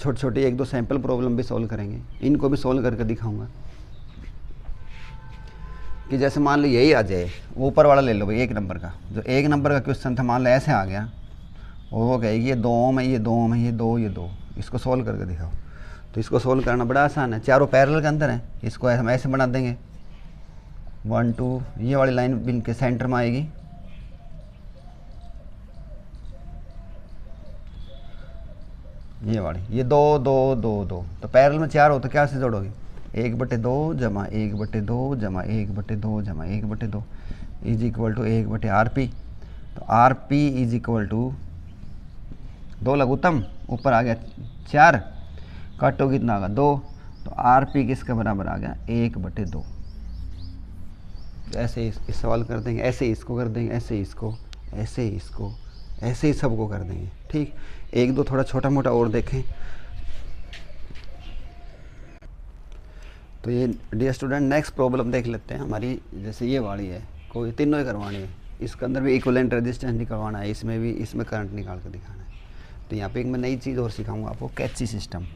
छोटी छोटी 1-2 सैम्पल प्रॉब्लम भी सॉल्व करेंगे, इनको भी सॉल्व करके दिखाऊंगा। कि जैसे मान लो यही आ जाए, वो ऊपर वाला ले लो भाई 1 नंबर का, जो 1 नंबर का क्वेश्चन था मान लो ऐसे आ गया और वो कहेगी ये 2 ओम है, ये 2 ओम है, ये 2, ये 2, इसको सोल्व करके दिखाओ। तो इसको सोल्व करना बड़ा आसान है, चारों पैरेलल के अंदर है, इसको हम ऐसे बना देंगे 1 2, ये वाली लाइन बिन के सेंटर में आएगी, ये वाली, ये 2 2 2 2, तो पैरेलल में 4 हो तो क्या से जोड़ोगे 1/2 जमा 1/2 जमा 1/2 जमा 1/2 इज इक्वल टू 1/RP। तो RP इज इक्वल टू 2 लघुत्तम, ऊपर आ गया 4, काटो कितना आ गया 2, तो RP किसके बराबर आ गया 1/2। ऐसे इस सवाल कर देंगे, ऐसे इसको कर देंगे, ऐसे इसको, ऐसे इसको, ऐसे ही सबको कर देंगे। ठीक, 1 2 थोड़ा छोटा मोटा और देखें। तो ये डियर स्टूडेंट नेक्स्ट प्रॉब्लम देख लेते हैं हमारी, जैसे ये वाली है, कोई तीनों ही करवानी है, इसके अंदर भी इक्विवेलेंट रेजिस्टेंस निकलवाना है, इसमें भी, इसमें करंट निकाल कर दिखाना है। तो यहाँ पे एक मैं नई चीज़ और सिखाऊंगा आपको, कैची सिस्टम।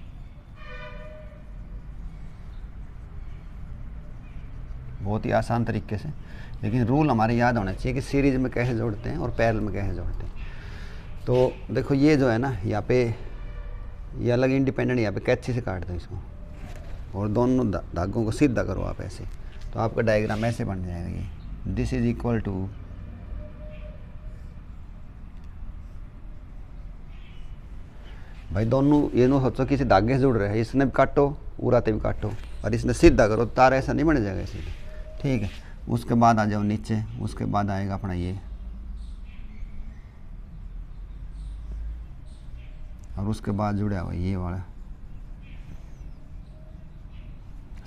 बहुत ही आसान तरीके से, लेकिन रूल हमारे याद होना चाहिए कि सीरीज में कैसे जोड़ते हैं और पैरेलल में कैसे जोड़ते हैं। तो देखो ये जो है ना, यहाँ पे ये अलग इंडिपेंडेंट, यहाँ पे कैची से काट दो इसको और दोनों धागों को सीधा करो आप ऐसे, तो आपका डायग्राम ऐसे बन जाएगा। ये दिस इज इक्वल टू भाई दोनों, ये नो सोचो किसी धागे से जुड़ रहे हैं, इसने भी काटो उराते भी काटो और इसने सीधा करो, तार ऐसा नहीं बन जाएगा इसीलिए। ठीक है, उसके बाद आ जाओ नीचे, उसके बाद आएगा अपना ये, और उसके बाद जुड़ा हुआ ये वाला,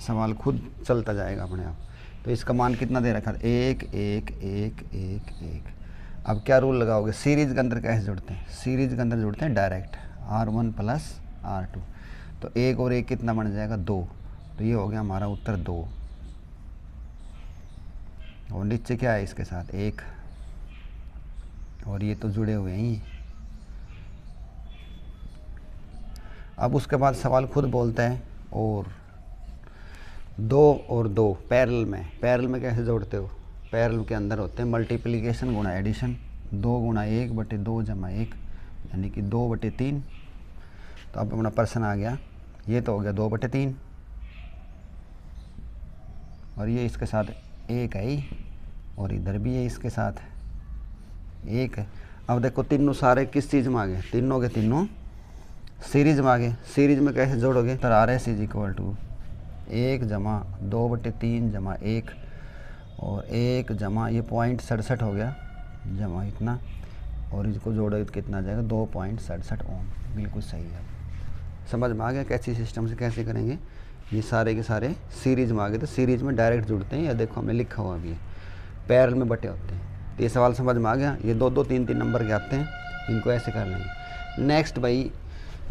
सवाल खुद चलता जाएगा अपने आप। तो इसका मान कितना दे रखा है 1 1 1 1 1। अब क्या रूल लगाओगे, सीरीज के अंदर कैसे जुड़ते हैं, सीरीज के अंदर जुड़ते हैं डायरेक्ट, R1 + R2, तो 1 और 1 कितना बन जाएगा 2, तो ये हो गया हमारा उत्तर 2। और नीचे क्या है इसके साथ 1, और ये तो जुड़े हुए हैं। अब उसके बाद सवाल खुद बोलता है और 2 और 2 पैरेलल में, पैरेलल में कैसे जोड़ते हो, पैरेलल के अंदर होते हैं मल्टीप्लिकेशन गुणा एडिशन, 2 गुणा 1/2 जमा 1 यानी कि 2/3। तो अब अपना प्रश्न आ गया, ये तो हो गया 2/3 और ये इसके साथ 1 है ही, और इधर भी है इसके साथ 1 है। अब देखो तीनों सारे किस चीज़ में आ गए, तीनों के तीनों सीरीज में आ गए। सीरीज में कैसे जोड़ोगे, तो RS इज इक्वल टू 1 जमा 2/3 जमा 1 और 1 जमा ये 0.67 हो गया जमा इतना, और इसको जोड़ोगे तो कितना आ जाएगा 2.67 ओम। बिल्कुल सही है, समझ में आ गया कैसी सिस्टम से कैसे करेंगे। ये सारे के सारे सीरीज में आ गए, तो सीरीज में डायरेक्ट जुड़ते हैं, या देखो हमने लिखा हुआ अभी पैरेलल में बटे होते हैं। तो ये सवाल समझ में आ गया, ये 2 2 3 3 नंबर के आते हैं, इनको ऐसे कर लेंगे। नेक्स्ट भाई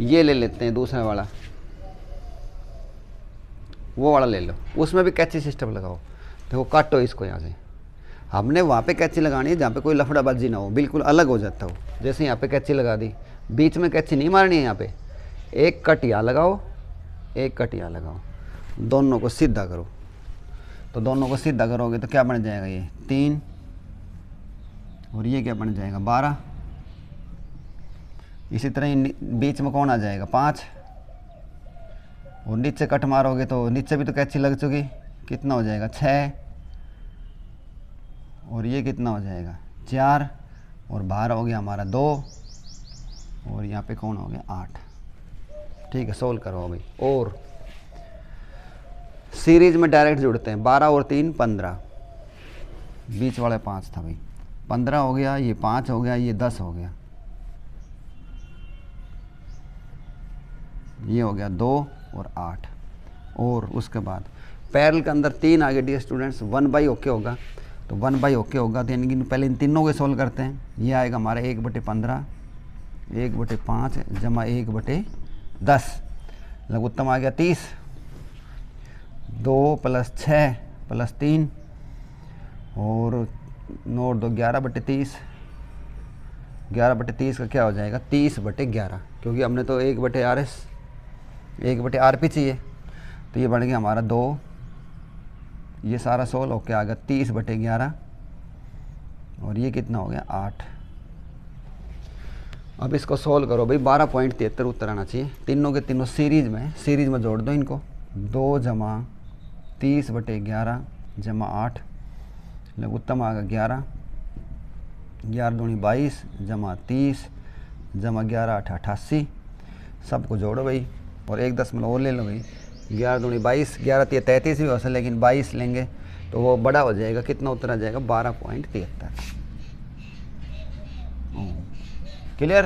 ये ले लेते हैं दूसरा वाला, वो वाला ले लो, उसमें भी कैची सिस्टम लगाओ। देखो काटो इसको यहाँ से, हमने वहाँ पे कैची लगानी है जहाँ पे कोई लफड़ाबाजी ना हो, बिल्कुल अलग हो जाता हो। जैसे यहाँ पे कैची लगा दी, बीच में कैची नहीं मारनी है, यहाँ पे एक कट यहाँ लगाओ, एक कट यहाँ लगाओ, दोनों को सीधा करो। तो दोनों को सीधा करोगे तो क्या बन जाएगा, ये 3 और ये क्या बन जाएगा 12। इसी तरह बीच में कौन आ जाएगा 5, और नीचे कट मारोगे तो नीचे भी तो कैची लग चुकी, कितना हो जाएगा 6, और ये कितना हो जाएगा 4, और बाहर हो गया हमारा 2, और यहाँ पे कौन हो गया 8। ठीक है, सोल्व करो भाई। और सीरीज में डायरेक्ट जुड़ते हैं, 12 और 3 15, बीच वाले 5 था भाई, 15 हो गया, ये 5 हो गया, ये 10 हो गया, ये हो गया 2 और 8। और उसके बाद पैरेलल के अंदर 3 आगे डियर स्टूडेंट्स, 1/, ओके होगा, तो 1/, ओके होगा, तो यानी कि पहले इन तीनों को सोल्व करते हैं। ये आएगा हमारा 1/15 1/5 जमा 1/10, लघुत्तम आ गया 30, 2 + 6 + 3 और 9 और 2 11/30, 11/30 का क्या हो जाएगा 30/11, क्योंकि हमने तो 1/RP चाहिए। तो ये बन गया हमारा 2, ये सारा 16 होके आ गया 30/11 और ये कितना हो गया 8। अब इसको सोल्व करो भाई, 12.73 उत्तर आना चाहिए। तीनों के तीनों सीरीज में जोड़ दो इनको। 2 + 30/11 + 8 लघुत्तम आ गया 11। 11 दूनी 22 + 30 + 11 8 88। सबको जोड़ो भाई और 1 दशमलव और ले लो भाई। 11 दूनी 22, 11 3 33 भी हो सकता, लेकिन 22 लेंगे तो वो बड़ा हो जाएगा। कितना उत्तर आ जाएगा 12.73। क्लियर।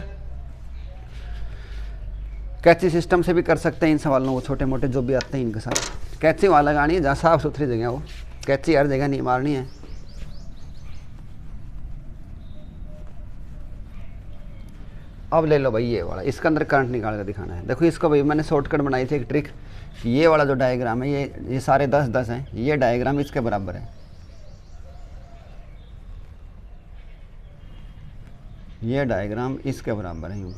कैची सिस्टम से भी कर सकते हैं इन सवालों को, छोटे मोटे जो भी आते हैं इनके साथ। कैची वहाँ लगानी है जहाँ साफ सुथरी जगह हो, कैची हर जगह नहीं मारनी है। अब ले लो भाई ये वाला, इसके अंदर करंट निकाल कर दिखाना है। देखो इसको भाई मैंने शॉर्टकट बनाई थी एक ट्रिक कि ये वाला जो डायग्राम है ये सारे 10-10 हैं, ये डायग्राम इसके बराबर है। ये डायग्राम इसके बराबर है, यूँ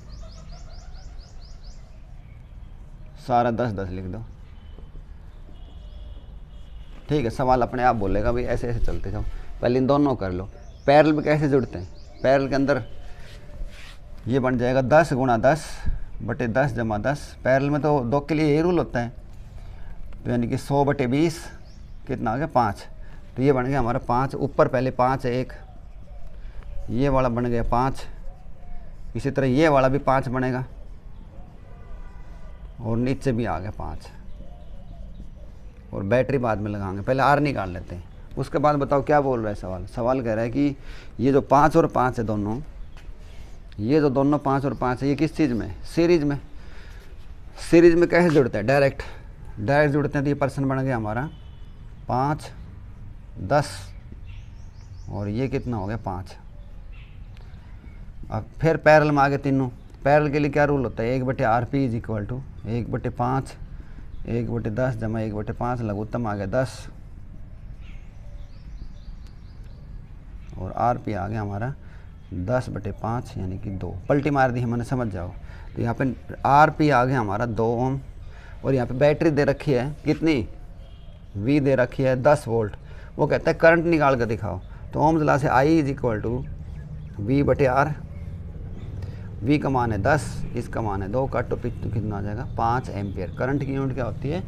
सारा 10-10 लिख दो। ठीक है, सवाल अपने आप बोलेगा भाई, ऐसे ऐसे चलते जाओ। पहले इन दोनों कर लो। पैरेलल में कैसे जुड़ते हैं, पैरेलल के अंदर ये बन जाएगा 10 × 10/10 + 10। पैरेलल में तो 2 के लिए यही रूल होता है, तो यानी कि 100/20 कितना आ गया 5। तो ये बन गया हमारा 5। ऊपर पहले 5 है एक, ये वाला बन गया 5। इसी तरह ये वाला भी 5 बनेगा और नीचे भी आ गया 5। और बैटरी बाद में लगाएंगे, पहले आर निकाल लेते हैं। उसके बाद बताओ क्या बोल रहा है सवाल। सवाल कह रहा है कि ये जो 5 और 5 है दोनों, ये जो दोनों 5 और 5 है, ये किस चीज़ में, सीरीज में। सीरीज में कैसे जुड़ते हैं, डायरेक्ट जुड़ते हैं। तो ये पर्सन बन गया हमारा 5 10 और ये कितना हो गया 5। अब फिर पैरेलल में आ गए तीनों। पैरेलल के लिए क्या रूल होता है, 1/RP = 1/5 1/10 = 1/5 लघुत्तम आ गया 10 और RP आ गया हमारा 10/5 यानी कि 2। पलटी मार दी मैंने, समझ जाओ। तो यहाँ पे RP आ गया हमारा 2 ओम और यहाँ पे बैटरी दे रखी है कितनी, V दे रखी है 10 वोल्ट। वो कहता है करंट निकाल कर दिखाओ। तो ओम्स लॉ से I = V/R। V का मान है 10, इसका मान है 2, काटो पिच तो कितना आ जाएगा 5 एम्पियर। करंट की यूनिट क्या होती है,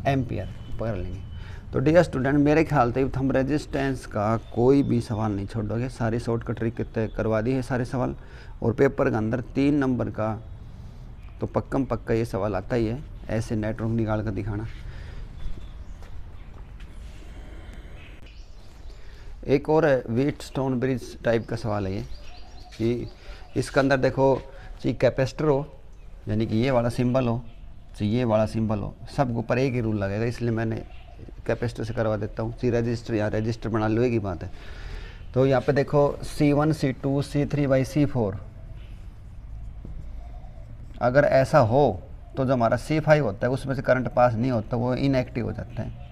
एम्पियर, पकड़ लेंगे। तो डियर स्टूडेंट, मेरे ख्याल से थंब रेजिस्टेंस का कोई भी सवाल नहीं छोड़ोगे। सारी शॉर्टकट ट्रिक करवा दी है सारे सवाल। और पेपर के अंदर 3 नंबर का तो पक्का ये सवाल आता ही है, ऐसे नेटवर्क निकाल कर दिखाना। एक और है व्हीटस्टोन ब्रिज टाइप का सवाल है ये, कि इसके अंदर देखो चाहिए कैपेसिटर हो, यानी कि ये वाला सिंबल हो, चाहिए ये वाला सिंबल हो, सब ऊपर एक ही रूल लगेगा। इसलिए मैंने कैपेसिटर से करवा देता हूँ। सी रजिस्टर या रजिस्टर बना लो, एक ही बात है। तो यहाँ पे देखो C1 C2 C3/C4, अगर ऐसा हो तो जो हमारा C5 होता है उसमें से करंट पास नहीं होता, वो इनएक्टिव हो जाता है।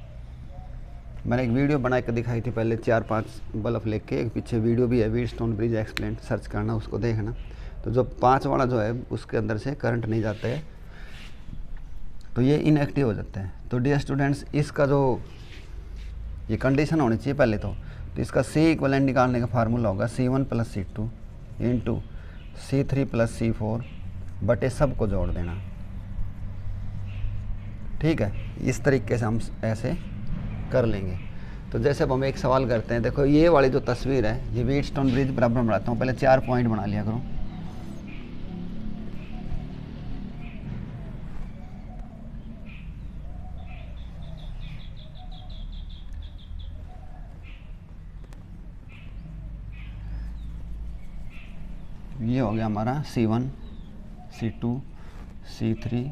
मैंने एक वीडियो बना के दिखाई थी पहले, 4-5 बल्ब लेके, एक पीछे वीडियो भी है व्हीटस्टोन ब्रिज एक्सप्लेन, सर्च करना, उसको देखना। तो जो 5 वाला जो है उसके अंदर से करंट नहीं जाता है, तो ये इनएक्टिव हो जाता है। तो डियर स्टूडेंट्स, इसका जो ये कंडीशन होनी चाहिए पहले तो इसका C इक्वलेंट निकालने का फार्मूला होगा C1 + C2 × C3 + C4 बटे सब को जोड़ देना। ठीक है, इस तरीके से हम ऐसे कर लेंगे। तो जैसे अब हम एक सवाल करते हैं, देखो ये वाली जो तस्वीर है, ये व्हीटस्टोन ब्रिज बराबर बनाता हूँ। पहले 4 पॉइंट बना लिया करो। ये हो गया हमारा C1 C2 C3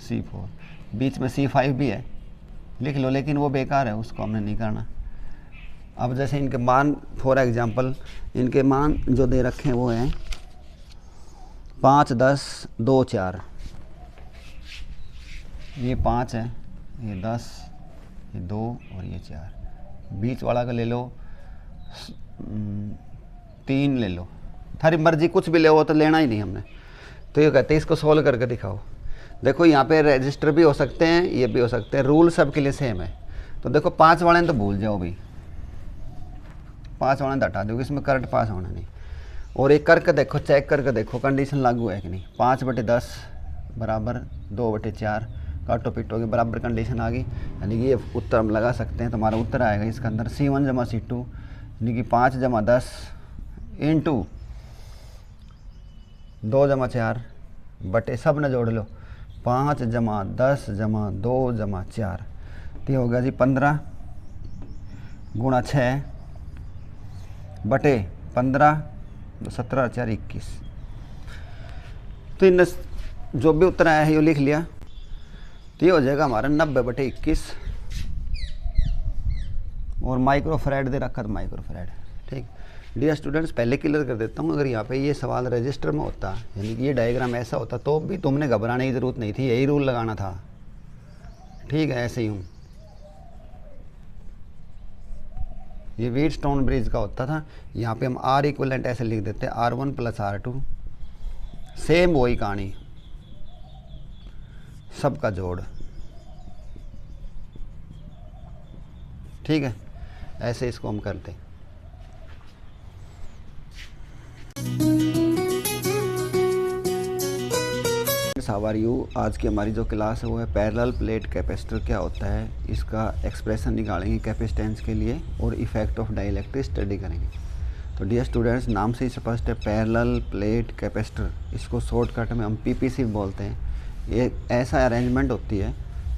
C4, बीच में C5 भी है, लिख लो, लेकिन वो बेकार है, उसको हमने नहीं करना। अब जैसे इनके मान, फॉर एग्जांपल इनके मान जो दे रखे हैं वो हैं 5 10 2 4। ये 5 है, ये 10, ये 2 और ये 4। बीच वाला का ले लो 3 ले लो, थारी मर्जी, कुछ भी ले वो तो लेना ही नहीं हमने। तो ये कहते हैं इसको सोल्व करके दिखाओ। देखो यहाँ पे रजिस्टर भी हो सकते हैं, ये भी हो सकते हैं, रूल सब के लिए सेम है। तो देखो 5 वाले तो भूल जाओ भाई, 5 वाले तो हटा दो, इसमें करंट पास होना नहीं। और एक करके देखो, चेक करके देखो कंडीशन लागू है कि नहीं। 5/10 बराबर 2/4, काटो पीटो की बराबर कंडीशन आ गई, यानी कि ये उत्तर हम लगा सकते हैं। तुम्हारा उत्तर आएगा इसके अंदर C1 + C2, यानी कि 5 + 10 इंटू 2 + 4 बटे सब ने जोड़ लो, 5 + 10 + 2 + 4, तो ये हो गया जी 15 × 6 बटे 15, 17 × 4 = 21। तो इन जो भी उत्तर आया है ये लिख लिया, तो ये हो जाएगा हमारा 90/21। और माइक्रोफैराड दे रखा था, माइक्रोफैराड। ठीक, डियर स्टूडेंट्स, पहले क्लियर कर देता हूँ, अगर यहाँ पे ये सवाल रजिस्टर में होता, यानी कि ये डायग्राम ऐसा होता, तो भी तुमने घबराने की ज़रूरत नहीं थी, यही रूल लगाना था। ठीक है, ऐसे ही हूँ, ये व्हीटस्टोन ब्रिज का होता था। यहाँ पे हम R= ऐसे लिख देते हैं, R1 + R2, सेम वही कहानी, सबका जोड़। ठीक है, ऐसे इसको हम करते हैं। How are you. आज की हमारी जो क्लास है वो है पैरेलल प्लेट कैपेसिटर क्या होता है, इसका एक्सप्रेशन निकालेंगे कैपेसिटेंस के लिए, और इफेक्ट ऑफ डाइलेक्ट्रिक स्टडी करेंगे। तो डियर स्टूडेंट्स, नाम से ही स्पष्ट है, पैरेलल प्लेट कैपेसिटर, इसको शॉर्टकट में हम PPC बोलते हैं। ये ऐसा अरेंजमेंट होती है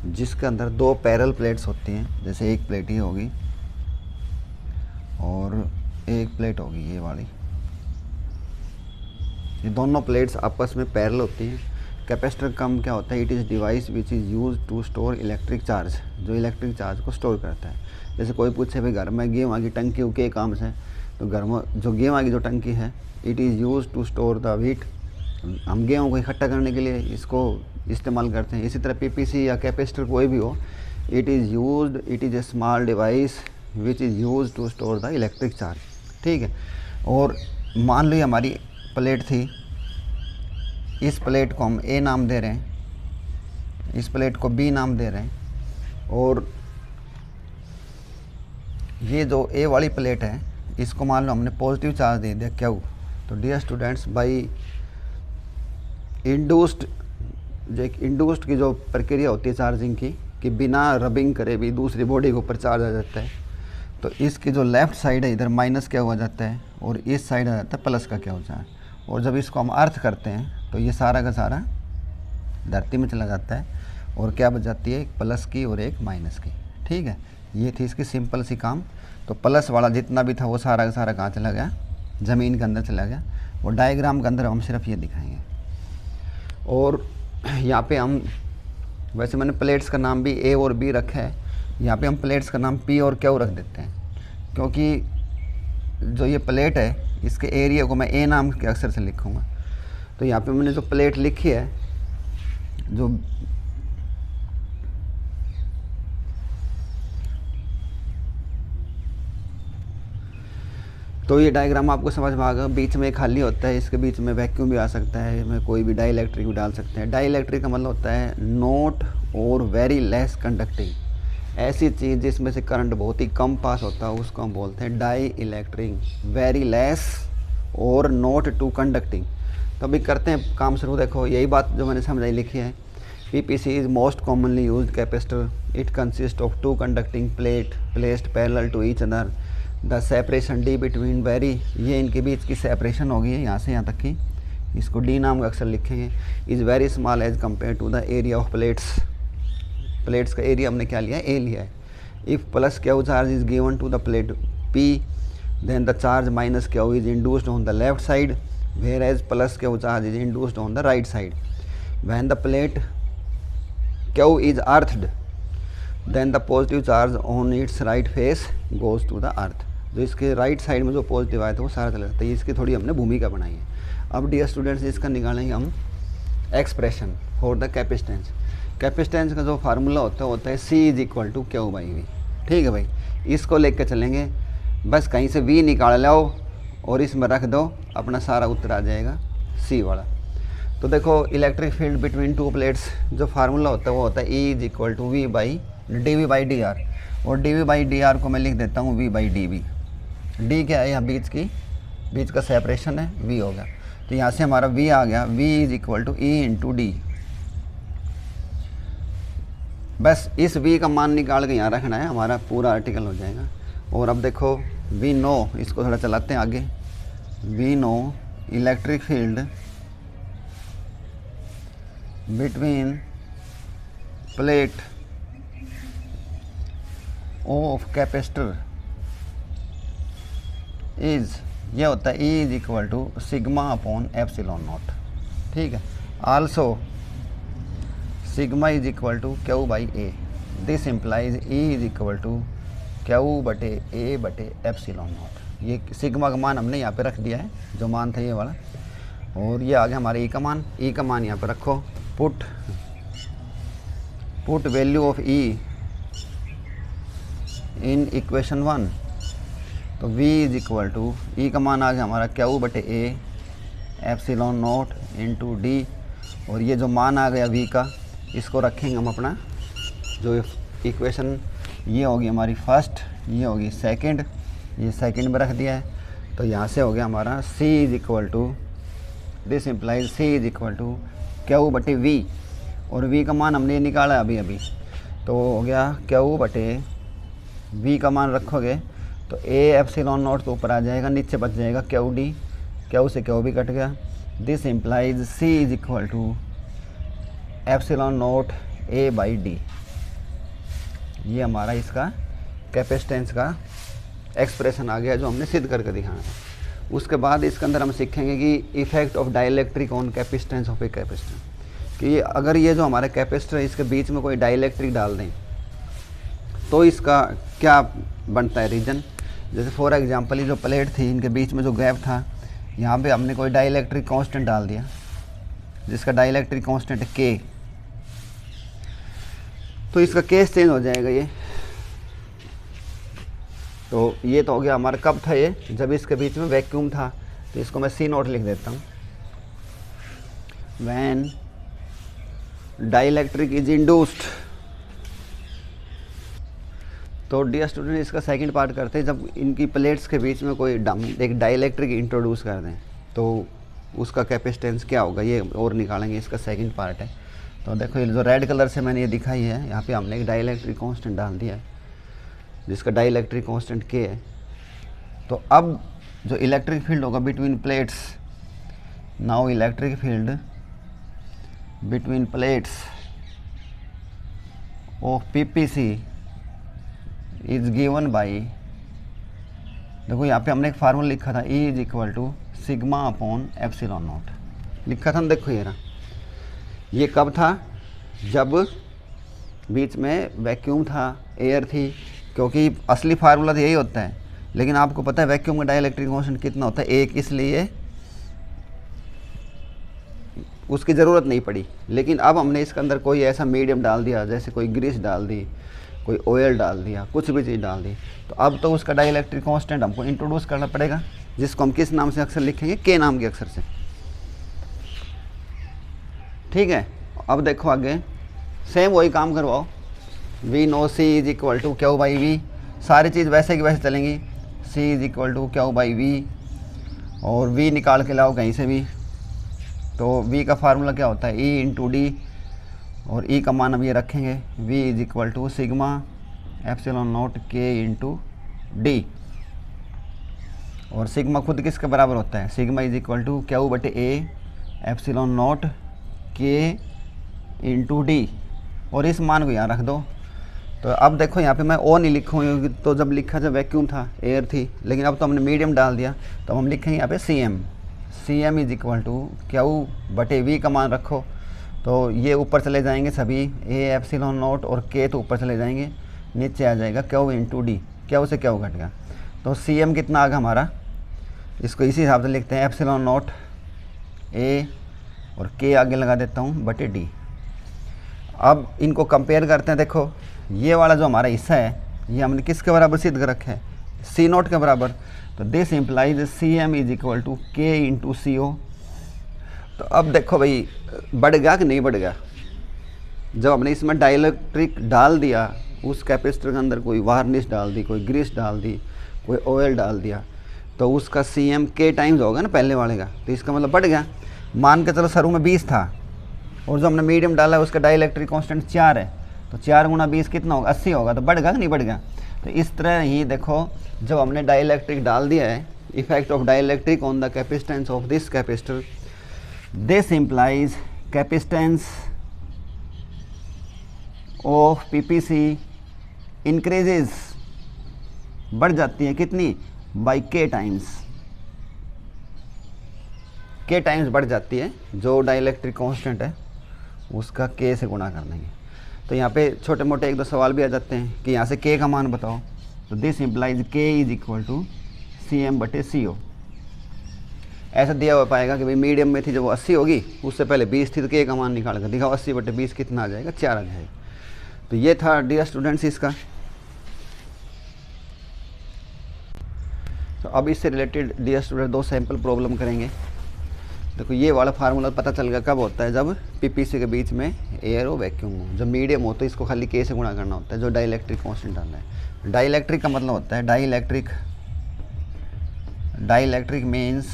जिसके अंदर 2 पैरेलल प्लेट्स होती हैं, जैसे एक प्लेट ये होगी और एक प्लेट होगी ये वाली, ये दोनों प्लेट्स आपस में पैरेलल होती हैं। कैपेसिटर कम क्या होता है, it is device which is use to store electric charge, जो इलेक्ट्रिक चार्ज को स्टोर करता है। जैसे कोई पूछे भाई घर में गेहूँ की टंकी के काम से, तो घर में जो गेहूँ की जो टंकी है, it is use to store the wheat, हम गेहूँ को इकट्ठा करने के लिए इसको इस्तेमाल करते हैं। इसी तरह PPC या कैपेसिटर कोई भी हो, it is a small device which is use to store the electric charge. ठीक है, और मान लो हमारी प्लेट थी, इस प्लेट को हम A नाम दे रहे हैं, इस प्लेट को B नाम दे रहे हैं, और ये जो A वाली प्लेट है इसको मान लो हमने पॉजिटिव चार्ज दे दिया Q। तो डियर स्टूडेंट्स, बाई इंड्यूस्ड की जो प्रक्रिया होती है चार्जिंग की, कि बिना रबिंग करे भी दूसरी बॉडी के ऊपर चार्ज आ जाता है, तो इसकी जो लेफ़्ट साइड है इधर माइनस क्या हो जाता है, और इस साइड आ जाता है प्लस का क्या हो जाता है। और जब इसको हम अर्थ करते हैं तो ये सारा का सारा धरती में चला जाता है, और क्या बच जाती है, एक प्लस की और एक माइनस की। ठीक है, ये थी इसकी सिंपल सी काम। तो प्लस वाला जितना भी था वो सारा का सारा कहाँ चला गया, ज़मीन के अंदर चला गया। और डायग्राम के अंदर हम सिर्फ ये दिखाएंगे। और यहाँ पे हम, वैसे मैंने प्लेट्स का नाम भी A और B रखा है, यहाँ पे हम प्लेट्स का नाम P और Q रख देते हैं, क्योंकि जो ये प्लेट है इसके एरिया को मैं A नाम के अक्षर से लिखूँगा। तो यहाँ पे मैंने जो प्लेट लिखी है, जो तो ये डायग्राम आपको समझ में आ गया। बीच में खाली होता है, इसके बीच में वैक्यूम भी आ सकता है, इसमें कोई भी डाइलेक्ट्रिक भी डाल सकते हैं। डाइलेक्ट्रिक का मतलब होता है नॉट और वेरी लेस कंडक्टिंग, ऐसी चीज़ जिसमें से करंट बहुत ही कम पास होता है उसको हम बोलते हैं डाई इलेक्ट्रिक। वेरी लेस और नॉट टू कंडक्टिंग। तो अभी करते हैं काम शुरू। देखो यही बात जो मैंने समझाई लिखी है, PPC is most commonly use capacitor, it consist of 2 conducting plate placed parallel to each other, the separation D between very, ये इनके बीच की सेपरेशन होगी यहाँ से यहाँ तक की, इसको D नाम का अक्सर लिखेंगे, is very small as compare to the area of plates. Plates का एरिया हमने क्या लिया है, A लिया है। If plus Q charge is given to the plate P, then the charge minus Q is induced on the left side, whereas plus Q charge is induced on the right side. When the plate Q is earthed, then the positive charge on its right face goes to the earth. जो इसके right side में जो positive आया था वो सारा चला जाता है। इसकी थोड़ी हमने भूमिका बनाई है। अब डियर स्टूडेंट्स, इसका निकालेंगे हम expression for the capacitance. Capacitance का जो फार्मूला होता है C = Q/V। ठीक है भाई, इसको लेकर चलेंगे, बस कहीं से V निकाल लो और इसमें रख दो, अपना सारा उत्तर आ जाएगा C वाला। तो देखो इलेक्ट्रिक फील्ड बिटवीन 2 प्लेट्स, जो फार्मूला होता है वो होता है E = V/r D V by D R, और D V by D R को मैं लिख देता हूँ V by D V. D क्या है, यहाँ बीच का सेपरेशन है, वी हो गया। तो यहाँ से हमारा वी आ गया, V is equal to E into D. बस इस वी का मान निकाल के यहाँ रखना है, हमारा पूरा आर्टिकल हो जाएगा। और अब देखो वी नो, इसको थोड़ा चलाते हैं आगे। We know electric field between plate of capacitor is, ये होता है E is equal to sigma upon epsilon not. ठीक है, also sigma is equal to Q by A. This implies E is equal to Q बटे A बटे epsilon not. ये sigma का मान हमने यहाँ पे रख दिया है, जो मान था ये वाला। और ये आ गया हमारे E का मान। E का मान यहाँ पे रखो, put value of E in equation 1। तो V इज इक्वल टू, ई का मान आ गया हमारा क्यू बटे A epsilon not into D. और ये जो मान आ गया V का, इसको रखेंगे हम अपना जो इक्वेशन, ये होगी हमारी फर्स्ट, ये होगी सेकंड, ये सेकंड में रख दिया है। तो यहाँ से हो गया हमारा C is equal to, this implies C is equal to Q बटे V। और V का मान हमने निकाला अभी, तो हो गया क्यू बटे V का मान रखोगे तो ए एप्सिलॉन नॉट तो ऊपर आ जाएगा, नीचे बच जाएगा क्यू डी, क्यू से क्यू भी कट गया। दिस implies C is equal to epsilon not A by D. ये हमारा इसका कैपेसिटेंस का एक्सप्रेशन आ गया, जो हमने सिद्ध करके दिखाना है। उसके बाद इसके अंदर हम सीखेंगे कि effect of dielectric on capacitance of a capacitor, कि अगर ये जो हमारा कैपेसिटर है इसके बीच में कोई डाइलेक्ट्रिक डाल दें तो इसका क्या बनता है रीजन। जैसे फॉर एग्जांपल ये जो प्लेट थी, इनके बीच में जो गैप था, यहाँ पे हमने कोई डाइलेक्ट्रिक कांस्टेंट डाल दिया, जिसका डाइलेक्ट्रिक कांस्टेंट K, तो इसका केस चेंज हो जाएगा ये। तो ये तो हो गया हमारा, कब था ये, जब इसके बीच में वैक्यूम था। तो इसको मैं C नोट लिख देता हूँ। व्हेन डाइलेक्ट्रिक इज इंड्यूस्ड, तो डियर स्टूडेंट इसका सेकंड पार्ट करते हैं। जब इनकी प्लेट्स के बीच में कोई एक डाइलेक्ट्रिक इंट्रोड्यूस कर दें तो उसका कैपेसिटेंस क्या होगा, ये और निकालेंगे, इसका सेकंड पार्ट है। तो देखो ये जो रेड कलर से मैंने ये दिखाई है, यहाँ पे हमने एक डाइलेक्ट्रिक कांस्टेंट डाल दिया है, जिसका डाइलेक्ट्रिक कांस्टेंट K है। तो अब जो इलेक्ट्रिक फील्ड होगा between plates, now electric field between plates of PPC is given by, देखो यहाँ पे हमने एक फार्मूला लिखा था, E is equal to sigma upon epsilon naught लिखा था ना। देखो ये रहा, ये कब था, जब बीच में वैक्यूम था, एयर थी, क्योंकि असली फार्मूला तो यही होता है। लेकिन आपको पता है वैक्यूम का डाइलेक्ट्रिक कांस्टेंट कितना होता है, 1, इसलिए उसकी ज़रूरत नहीं पड़ी। लेकिन अब हमने इसके अंदर कोई ऐसा मीडियम डाल दिया, जैसे कोई ग्रीस डाल दी, कोई ऑयल डाल दिया, कुछ भी चीज़ डाल दी, तो अब तो उसका डाइलेक्ट्रिक कांस्टेंट हमको इंट्रोड्यूस करना पड़ेगा, जिसको हम किस नाम से अक्सर लिखेंगे, K नाम के अक्षर से। ठीक है, अब देखो आगे सेम वही काम करवाओ। We know C is equal to Q by V, सारी चीज़ वैसे की वैसे चलेंगी। C is equal to Q by V, और V निकाल के लाओ कहीं से भी। तो V का फार्मूला क्या होता है, E इंटू डी, और E का मान अब ये रखेंगे, V is equal to sigma epsilon naught K into D. और सिग्मा खुद किसके बराबर होता है, sigma is equal to Q बटे A epsilon naught K into D. और इस मान को यहाँ रख दो। तो अब देखो यहाँ पे मैं O नहीं लिखूँगी, तो जब लिखा जब वैक्यूम था, एयर थी, लेकिन अब तो हमने मीडियम डाल दिया, तो हम लिखेंगे यहाँ पे CM is equal to Q बटे V का मान रखो। तो ये ऊपर चले जाएंगे सभी, ए एप्सिलॉन नॉट और K तो ऊपर चले जाएंगे, नीचे आ जाएगा क्यू इंटू डी, क्यू से क्यू घट गया। तो CM कितना आ गया हमारा, इसको इसी हिसाब से लिखते हैं, एप्सिलॉन नॉट ए और K आगे लगा देता हूँ बटे डी। अब इनको कंपेयर करते हैं। देखो ये वाला जो हमारा हिस्सा है, ये हमने किसके बराबर सिद्ध कर रखा है, C नॉट के बराबर। तो this implies CM is equal to K into CO। तो अब देखो भाई बढ़ गया कि नहीं बढ़ गया, जब हमने इसमें डाइलेक्ट्रिक डाल दिया उस कैपेसिटर के अंदर कोई वार्निश डाल दी, कोई ग्रीस डाल दी, कोई ऑयल डाल दिया, तो उसका CM K टाइम्स होगा ना पहले वाले का, तो इसका मतलब बढ़ गया। मान के चलो शुरू में 20 था और जो हमने मीडियम डाला है उसका डाइलेक्ट्रिक कांस्टेंट 4 है, तो 4 गुना 20 कितना होगा, 80 होगा, तो बढ़ गया कि नहीं बढ़ गया। तो इस तरह ही देखो जब हमने डाइलेक्ट्रिक डाल दिया है, effect of dielectric on the capacitance of this capacitor, this implies capacitance of PPC increases, बढ़ जाती है कितनी, by K times, K times बढ़ जाती है, जो डाइलेक्ट्रिक कांस्टेंट है उसका K से गुणा कर देंगे। तो यहाँ पे छोटे मोटे एक दो सवाल भी आ जाते हैं कि यहाँ से K का मान बताओ, तो this implies K is equal to CM/CO। ऐसा दिया हुआ पाएगा कि भाई मीडियम में थी जब वो 80 होगी, उससे पहले 20 थी, तो K का मान निकाल कर दिखाओ, 80/20 कितना आ जाएगा, 4 आ जाएगा। तो ये था डियर स्टूडेंट्स इसका। तो अब इससे related dear student 2 sample problem करेंगे। देखो ये वाला फार्मूला पता चल गया कब होता है, जब PPC के बीच में एयर हो वैक्यूम हो। जब मीडियम हो तो इसको खाली K से गुणा करना होता है, जो डाइलेक्ट्रिक कांस्टेंट डालना है। डाइलेक्ट्रिक का मतलब होता है डाइलेक्ट्रिक मीन्स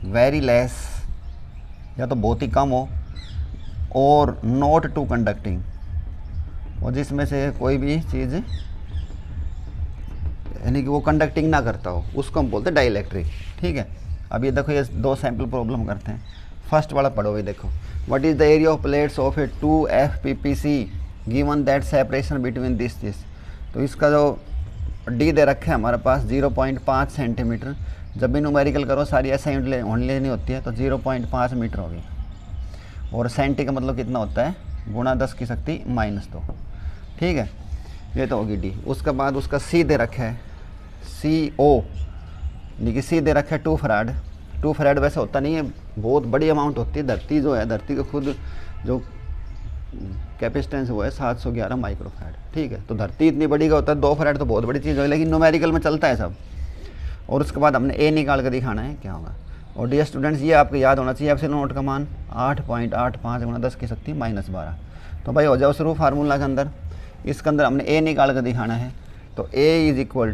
वेरी लेस, या तो बहुत ही कम हो, और नॉट टू कंडक्टिंग, और जिसमें से कोई भी चीज़ यानी कि वो कंडक्टिंग ना करता हो, उसको हम बोलते हैं डाइलेक्ट्रिक। ठीक है, अब ये देखो ये 2 सैम्पल प्रॉब्लम करते हैं। फर्स्ट वाला पढ़ो भाई, देखो what is the area of plates of A 2F PPC given that separation between this. तो इसका जो D दे रखा है हमारे पास 0.5 सेंटीमीटर, जब भी न्यूमेरिकल करो सारी ऐसा होने लेनी होती है, तो 0.5 मीटर होगी, और सेंटी का मतलब कितना होता है, गुणा 10⁻²। ठीक है, ये तो होगी D। उसके बाद उसका C दे रखा है CO, यानी कि C दे रखा है 2 फराड। 2 फराड वैसे होता नहीं है, बहुत बड़ी अमाउंट होती है। धरती जो है, धरती का खुद जो कैपेसिटेंस वो है 711 माइक्रोफैराड। ठीक है, तो धरती इतनी बड़ी का होता है, 2 फराड तो बहुत बड़ी चीज़ है, लेकिन न्यूमेरिकल में चलता है सब। और उसके बाद हमने A निकाल कर दिखाना है क्या होगा। और डियर स्टूडेंट्स ये आपको याद होना चाहिए, एप्सिलॉन नॉट का मान 8.85 गुणा 10⁻12। तो भाई हो जाओ शुरू फार्मूला के अंदर। इसके अंदर हमने A निकाल कर दिखाना है, तो A इज इक्वल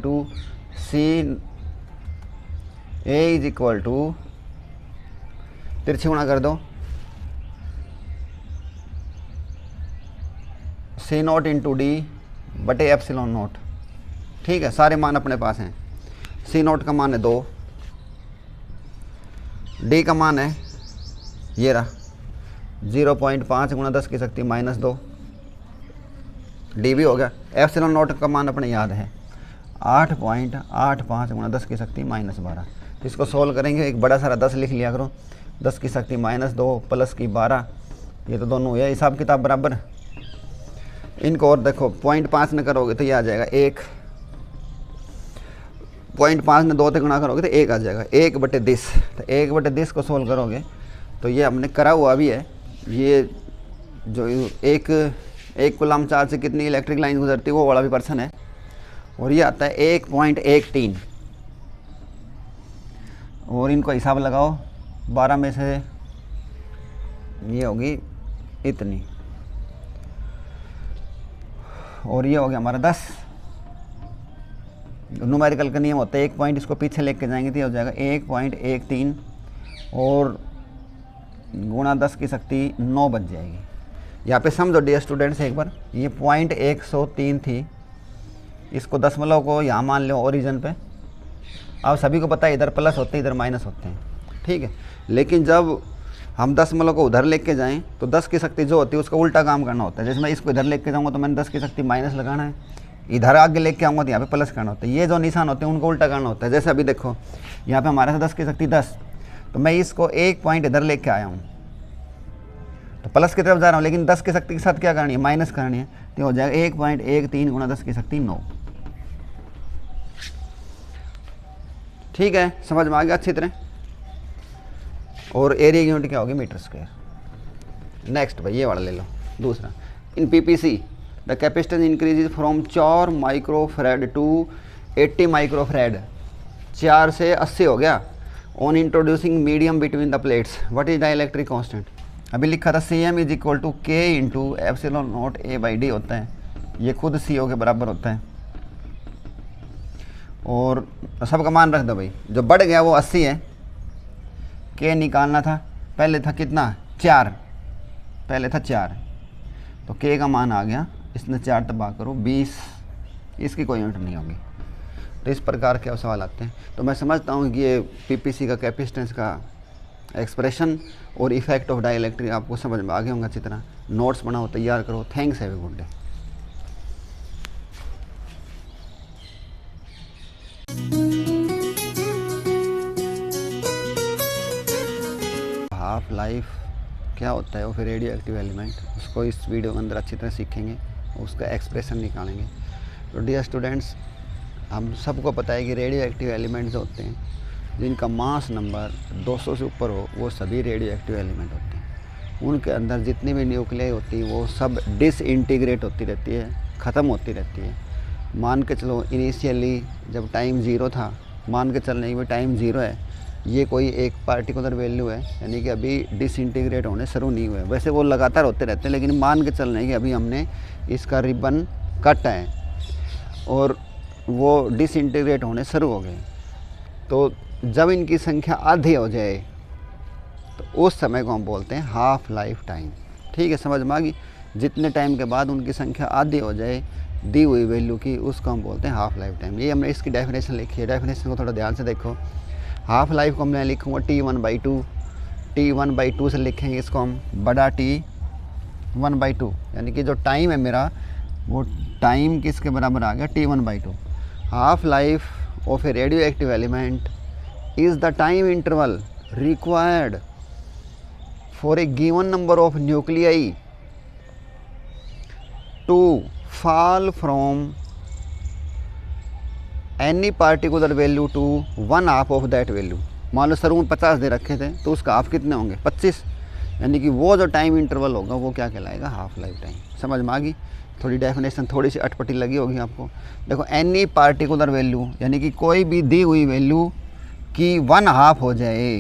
टू तिरछी गुणा कर दो, C0 इंटू D बटे एप्सिलॉन नॉट। ठीक है, सारे मान अपने पास हैं। C0 का मान है 2, D का मान है ये रहा 0.5 गुणा 10⁻2, D भी हो गया। एप्सिलॉन नॉट का मान अपने याद है 8.85 गुणा 10⁻12। तो इसको सोल्व करेंगे, एक बड़ा सारा 10 लिख लिया करो, 10⁻2 प्लस की 12, ये तो दोनों है हिसाब किताब बराबर। इनको और देखो 0.5 में करोगे तो ये आ जाएगा 1, 0.5 में 2 से गुणा करोगे तो 1 आ जाएगा, 1/10। तो 1/10 को सोल्व करोगे तो ये हमने करा हुआ भी है। ये जो एक कूलम चार्ज से कितनी इलेक्ट्रिक लाइन गुजरती है वो वाला भी पर्सन है। और ये आता है 1.13, और इनको हिसाब लगाओ 12 में से ये होगी इतनी, और ये हो गया हमारा 10। न्यूमेरिकल का नियम होता है 1 पॉइंट इसको पीछे लेके जाएंगे तो ये हो जाएगा 1.13, और गुणा 10⁻9 बच जाएगी। यहाँ पे समझो डियर स्टूडेंट्स एक बार, ये 0.103 थी, इसको दशमलव को यहाँ मान लो ओरिजिन पे। अब सभी को पता है इधर प्लस होते हैं इधर माइनस होते हैं, ठीक है। लेकिन जब हम दशमलव को उधर लेके जाएं तो 10 की शक्ति जो होती है उसका उल्टा काम करना होता है। जैसे मैं इसको इधर लेके जाऊँगा तो मैंने 10 की शक्ति माइनस लगाना है, इधर आगे लेके आऊँगा तो यहाँ पे प्लस करना होता है। ये जो निशान होते हैं उनको उल्टा करना होता है। जैसे अभी देखो यहाँ पे हमारे साथ 10 की शक्ति 10, तो मैं इसको 1 पॉइंट इधर लेके आया हूँ तो प्लस की तरफ जा रहा हूँ, लेकिन 10 की शक्ति के साथ क्या करनी है, माइनस करनी है। तो हो जाएगा 1.13 गुणा 10⁻9। ठीक है, समझ में आ गया अच्छी तरह। और एरिया की यूनिट क्या होगी, मीटर स्क्वायर। नेक्स्ट भाई ये वाला ले लो दूसरा। In PPC the capacitance increases from 4 microfarad to 80 microfarad. 4 से 80 हो गया। On introducing medium between the plates what is dielectric constant. अभी लिखा था CM is equal to K into epsilon naught A/D होता है, ये खुद CO के बराबर होता है। और सबका मान रख दो भाई, जो बढ़ गया वो 80 है, K निकालना था, पहले था कितना 4, पहले था 4, तो K का मान आ गया, इसने 4 तबाह करो 20, इसकी कोई यूनिट नहीं होगी। तो इस प्रकार के सवाल आते हैं। तो मैं समझता हूँ कि ये PPC का कैपेसिटेंस का एक्सप्रेशन और इफेक्ट ऑफ डाइलेक्ट्रिक आपको समझ में आ गया होंगे अच्छी तरह। नोट्स बनाओ, तैयार करो। Thanks, have a good day. Half life क्या होता है, वो फिर रेडियो एक्टिव एलिमेंट, उसको इस वीडियो के अंदर अच्छी तरह सीखेंगे, उसका एक्सप्रेशन निकालेंगे। तो डियर स्टूडेंट्स, हम सबको पता है कि रेडियो एक्टिव एलिमेंट्स होते हैं जिनका मास नंबर 200 से ऊपर हो, वो सभी रेडियो एक्टिव एलिमेंट होते हैं। उनके अंदर जितनी भी न्यूक्लियाई होती है वो सब डिसइंटीग्रेट होती रहती है, ख़त्म होती रहती है। मान के चलो इनिशियली जब टाइम 0 था, मान के चलने में टाइम 0 है, ये कोई एक पार्टिकुलर वैल्यू है, यानी कि अभी डिसइंटीग्रेट होने शुरू नहीं हुए। वैसे वो लगातार होते रहते हैं, लेकिन मान के चलने कि अभी हमने इसका रिबन कट है और वो डिसइंटीग्रेट होने शुरू हो गए। तो जब इनकी संख्या आधी हो जाए तो उस समय को हम बोलते हैं हाफ लाइफ टाइम। ठीक है, समझ में आ गई। जितने टाइम के बाद उनकी संख्या आधी हो जाए दी हुई वैल्यू की, उसको हम बोलते हैं हाफ लाइफ टाइम। ये हमने इसकी डेफिनेशन लिखी है। डेफिनेशन को थोड़ा ध्यान से देखो। हाफ लाइफ को मैं लिखूँगा T1/2, T1/2 से लिखेंगे इसको हम बड़ा T1/2, यानी कि जो टाइम है मेरा वो टाइम किसके बराबर आ गया, T1/2। Half life of A radio active element is the time interval required for a given number of nuclei to fall from any particular value to 1/2 of that value। मान लो sir 50 दे रखे थे तो उसका half कितने होंगे 25, यानी कि वो जो टाइम इंटरवल होगा वो क्या कहलाएगा, हाफ लाइफ टाइम। समझ में आ गई। थोड़ी डेफिनेशन थोड़ी सी अटपटी लगी होगी आपको। देखो एनी पार्टिकुलर वैल्यू, यानी कि कोई भी दी हुई वैल्यू कि 1/2 हो जाए।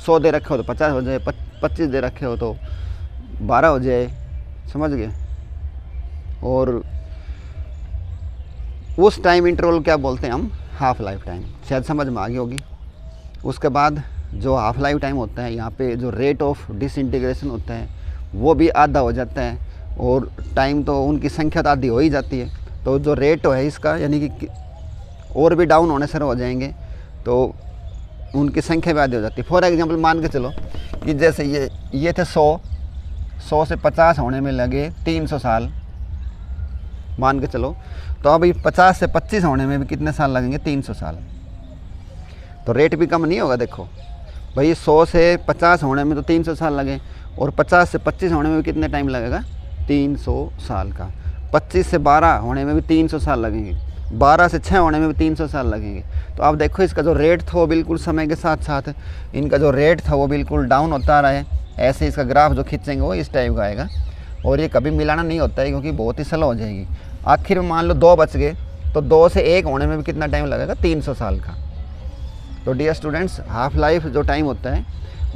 100 दे रखे हो तो 50 हो जाए, 25 दे रखे हो तो 12 हो जाए। समझ गए। और उस टाइम इंटरवल क्या बोलते हैं हम, हाफ लाइफ टाइम। शायद समझ में आ गई होगी। उसके बाद जो हाफ लाइफ टाइम होता है, यहाँ पे जो रेट ऑफ डिसइंटीग्रेशन होता है वो भी आधा हो जाता है, और टाइम तो उनकी संख्या तो आधी हो ही जाती है। तो जो रेट है इसका, यानी कि और भी डाउन होने शुरू हो जाएंगे तो उनकी संख्या भी आधी हो जाती है। फॉर एग्जांपल मान के चलो कि जैसे ये थे 100 से 50 होने में लगे 300 साल मान के चलो, तो अभी 50 से 25 होने में भी कितने साल लगेंगे, 300 साल। तो रेट भी कम नहीं होगा। देखो भाई 100 से 50 होने में तो 300 साल लगे, और 50 से 25 होने में भी कितने टाइम लगेगा, 300 साल का। 25 से 12 होने में भी 300 साल लगेंगे, 12 से 6 होने में भी 300 साल लगेंगे। तो आप देखो इसका जो रेट था वो बिल्कुल समय के साथ साथ इनका जो रेट था वो बिल्कुल डाउन होता रहा है। ऐसे इसका ग्राफ जो खींचेंगे वो इस टाइप का आएगा, और ये कभी मिलाना नहीं होता है क्योंकि बहुत ही स्लो हो जाएगी। आखिर में मान लो 2 बच गए तो 2 से 1 होने में भी कितना टाइम लगेगा, 300 साल का। तो डियर स्टूडेंट्स, हाफ लाइफ जो टाइम होता है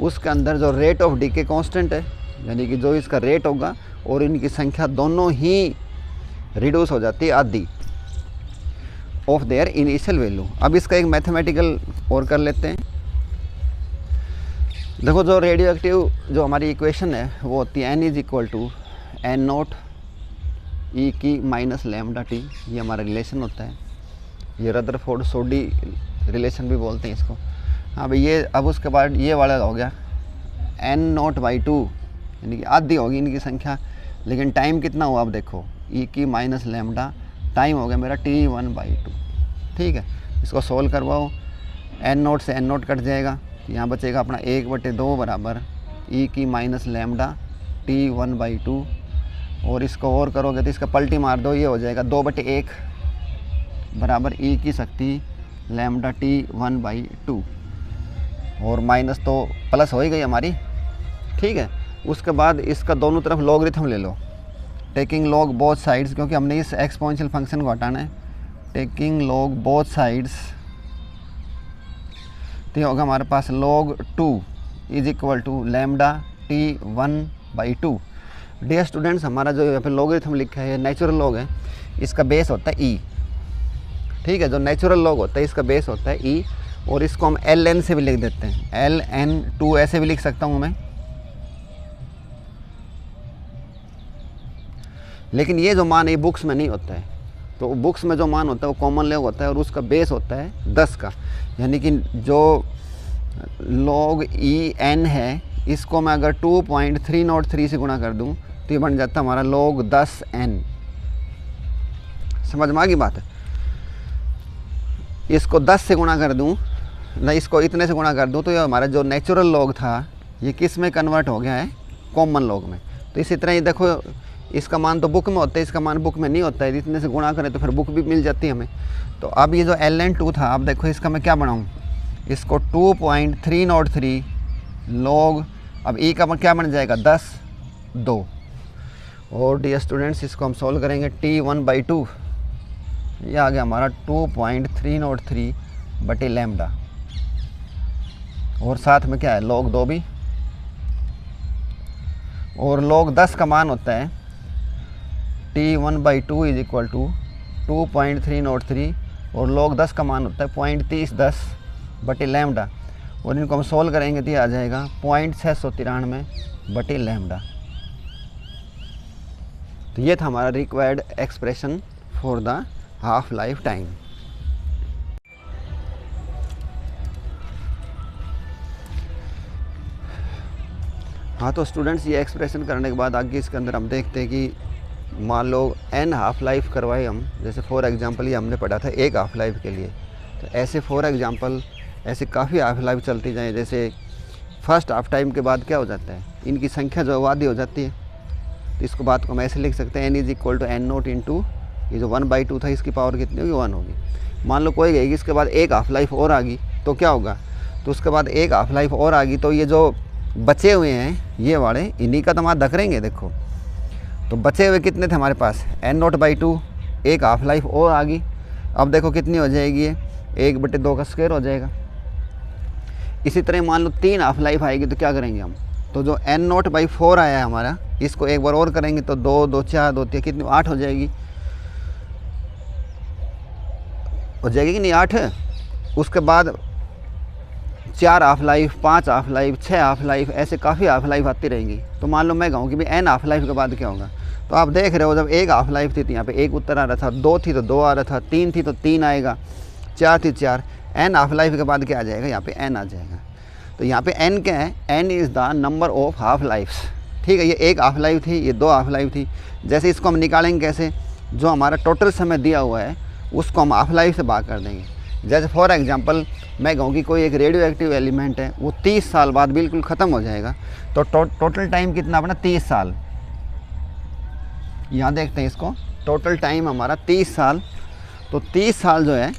उसके अंदर जो रेट ऑफ डीके कांस्टेंट है, यानी कि जो इसका रेट होगा और इनकी संख्या दोनों ही रिड्यूस हो जाती है आधी ऑफ देयर इनिशियल वैल्यू। अब इसका एक मैथमेटिकल और कर लेते हैं। देखो जो रेडियो एक्टिव जो हमारी इक्वेशन है वो होती है N=N0 E की माइनस लैम्डा टी। ये हमारा रिलेशन होता है, ये रदरफोर्ड सोडी रिलेशन भी बोलते हैं इसको। हाँ भाई ये अब उसके बाद ये वाला हो गया N0/2, यानी कि आधी होगी इनकी संख्या, लेकिन टाइम कितना हुआ अब देखो, E की माइनस लैम्डा टाइम हो गया मेरा T1/2। ठीक है, इसको सोल्व करवाओ। N0 से N0 कट जाएगा, यहाँ बचेगा अपना 1/2 बराबर E की माइनस लैम्डा T1/2, और इसको और करोगे तो इसका पलटी मार दो, ये हो जाएगा 2/1 बराबर E की शक्ति लैम्डा T1/2, और माइनस तो प्लस हो ही गई हमारी। ठीक है, उसके बाद इसका दोनों तरफ लॉगरिथम ले लो, टेकिंग लॉग बोथ साइड्स, क्योंकि हमने इस एक्सपोनेंशियल फंक्शन को हटाना है। टेकिंग लॉग बोथ साइड्स, तो होगा हमारे पास log 2 = lambda T1/2। Dear students, हमारा जो यहाँ पे लॉगरिथम लिखा है नेचुरल लॉग है, इसका बेस होता है ई। ठीक है, जो नेचुरल लॉग होता है इसका बेस होता है ई, और इसको हम ln से भी लिख देते हैं, ln2 ऐसे भी लिख सकता हूँ मैं। लेकिन ये जो मान है बुक्स में नहीं होता है, तो बुक्स में जो मान होता है वो कॉमन लॉग होता है और उसका बेस होता है 10 का। यानी कि जो log en है इसको मैं अगर 2.303 से गुणा कर दूं तो ये बन जाता है हमारा log 10n। समझ में आ गई बात है? इसको 10 से गुणा कर दूं, ना इसको इतने से गुणा कर दूं, तो ये हमारा जो नेचुरल लॉग था ये किस में कन्वर्ट हो गया है, कॉमन लॉग में। तो इसी तरह ये देखो, इसका मान तो बुक में होता है, इसका मान बुक में नहीं होता है, इतने से गुणा करें तो फिर बुक भी मिल जाती है हमें। तो अब ये जो ln2 था, अब देखो इसका मैं क्या बनाऊँ, इसको 2.303 log, अब e का क्या बन जाएगा 10 2। और डियर स्टूडेंट्स इसको हम सॉल्व करेंगे t1/2, ये आ गया हमारा 2.303 बटे लैम्डा, और साथ में क्या है log 2 भी, और log 10 का मान होता है t1/2 इज इक्वल टू 2.303, और log 10 का मान होता है 0.3010 बटे लैम्डा, और इनको हम सोल्व करेंगे तो ये आ जाएगा 0.693 बटे लैम्डा। तो ये था हमारा required expression for the half life time. हाँ, तो स्टूडेंट्स ये एक्सप्रेशन करने के बाद आगे इसके अंदर हम देखते हैं कि मान लो n हाफ लाइफ करवाए हम, जैसे फॉर एग्जांपल ये हमने पढ़ा था एक हाफ लाइफ के लिए, तो ऐसे फॉर एग्जांपल ऐसे काफ़ी हाफ लाइफ चलती जाए। जैसे फर्स्ट हाफ टाइम के बाद क्या हो जाता है, इनकी संख्या जो आधी हो जाती है, तो इसको बात को हम ऐसे लिख सकते हैं n is equal to n0 into ये जो 1/2 था इसकी पावर कितनी होगी 1 होगी। मान लो कोई गई इसके बाद एक हाफ लाइफ और आ गई तो क्या होगा, तो उसके बाद एक हाफ लाइफ और आ गई तो ये जो बचे हुए हैं ये वाले इन्हीं का तमाम धकरेंगे। देखो तो बचे हुए कितने थे हमारे पास n0/2, एक हाफ लाइफ और आ गई, अब देखो कितनी हो जाएगी ये 1/2 का स्क्वायर हो जाएगा। इसी तरह मान लो 3 हाफ लाइफ आएगी तो क्या करेंगे हम, तो जो n0/4 आया है हमारा इसको एक बार और करेंगे तो 2 2 4 2 3 कितनी 8 हो जाएगी, हो जाएगी कि नहीं 8। उसके बाद 4 half life, 5 half life, 6 half life, ऐसे काफ़ी हाफ लाइफ आती रहेंगी। तो मान लो मैं कहूँ कि भाई n हाफ लाइफ के बाद क्या होगा, तो आप देख रहे हो जब एक हाफ लाइफ थी तो यहाँ पे एक उत्तर आ रहा था, 2 थी तो 2 आ रहा था, 3 थी तो 3 आएगा, 4 थी 4। n हाफ लाइफ के बाद क्या आ जाएगा, यहाँ पे n आ जाएगा। तो यहाँ पे n क्या है, n is the number of half lifes. ठीक है, ये एक हाफ लाइफ थी, ये 2 हाफ लाइफ थी। जैसे इसको हम निकालेंगे कैसे, जो हमारा टोटल समय दिया हुआ है उसको हम हाफ लाइफ से भाग कर देंगे। जैसे फॉर एग्जांपल मैं कहूँ कि कोई एक रेडियो एक्टिव एलिमेंट है वो 30 साल बाद बिल्कुल ख़त्म हो जाएगा, तो टोटल टाइम कितना अपना 30 साल। यहाँ देखते हैं इसको, टोटल टाइम हमारा 30 साल, तो 30 साल जो है,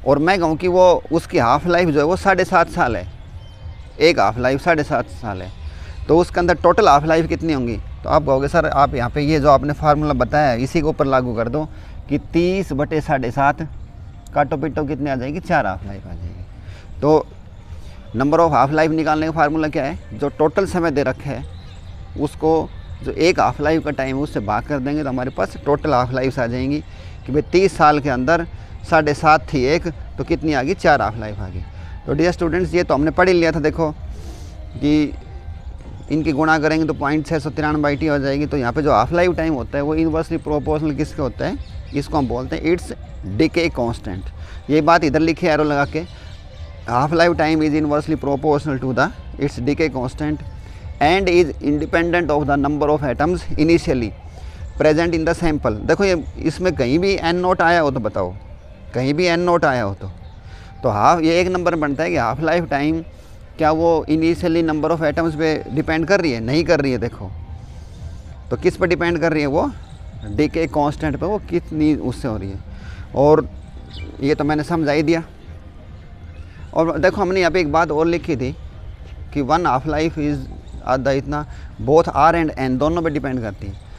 और मैं कहूँ कि वो उसकी हाफ लाइफ जो है वो 7.5 साल है, एक हाफ लाइफ 7.5 साल है, तो उसके अंदर टोटल हाफ लाइफ कितनी होंगी। तो आप कहोगे सर आप यहाँ पे ये जो आपने फार्मूला बताया है इसी के ऊपर लागू कर दो कि 30/7.5 काटो पिटो कितने आ जाएगी, 4 हाफ लाइफ आ जाएगी। तो नंबर ऑफ हाफ लाइफ निकालने का फार्मूला क्या है, जो टोटल समय दे रखा है उसको जो एक हाफ लाइफ का टाइम है उससे भाग कर देंगे तो हमारे पास टोटल हाफ लाइफ आ जाएंगी कि भाई 30 साल के अंदर 7.5 थी एक, तो कितनी आ गई, 4 हाफ लाइफ आ गई। तो डियर स्टूडेंट्स ये तो हमने पढ़ ही लिया था, देखो कि इनकी गुणा करेंगे तो 0.693 हो जाएगी। तो यहाँ पे जो हाफ लाइफ टाइम होता है वो इनवर्सली प्रोपोर्शनल किसके होता है, इसको हम बोलते हैं इट्स डिके कांस्टेंट। ये बात इधर लिखी है एरो लगा के, half life time is inversely proportional to the its decay constant and is independent of the number of atoms initially present in the sample. देखो ये इसमें कहीं भी n0 आया हो तो बताओ, कहीं भी n0 आया हो तो हाफ ये एक नंबर बनता है कि हाफ लाइफ टाइम क्या वो इनिशियली नंबर ऑफ एटम्स पे डिपेंड कर रही है, नहीं कर रही है। देखो तो किस पर डिपेंड कर रही है, वो डीके कांस्टेंट पे, वो कितनी उससे हो रही है। और ये तो मैंने समझा ही दिया। और देखो हमने यहाँ पे एक बात और लिखी थी कि 1 हाफ लाइफ इज़ आधा इतना, बोथ R एंड N दोनों पे डिपेंड करती है।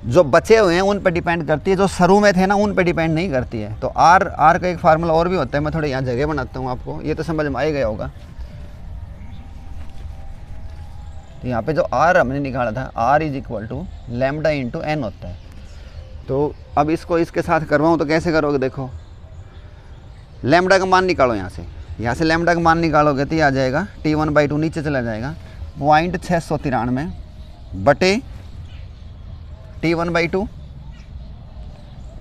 जो बचे हुए हैं उन पे डिपेंड करती है, जो शुरू में थे ना उन पे डिपेंड नहीं करती है। तो R का एक फार्मूला और भी होता है, मैं थोड़ा यहाँ जगह बनाता हूँ आपको, ये तो समझ में आ ही गया होगा। तो यहाँ पे जो आर हमने निकाला था, R is equal to lambda into N होता है। तो अब इसको इसके साथ करवाऊँ तो कैसे करोगे, देखो लैम्डा का मान निकालो यहाँ से लैम्डा का मान निकालोगे तो ये आ जाएगा T1/2 नीचे चला जाएगा 0.693 बटे T1/2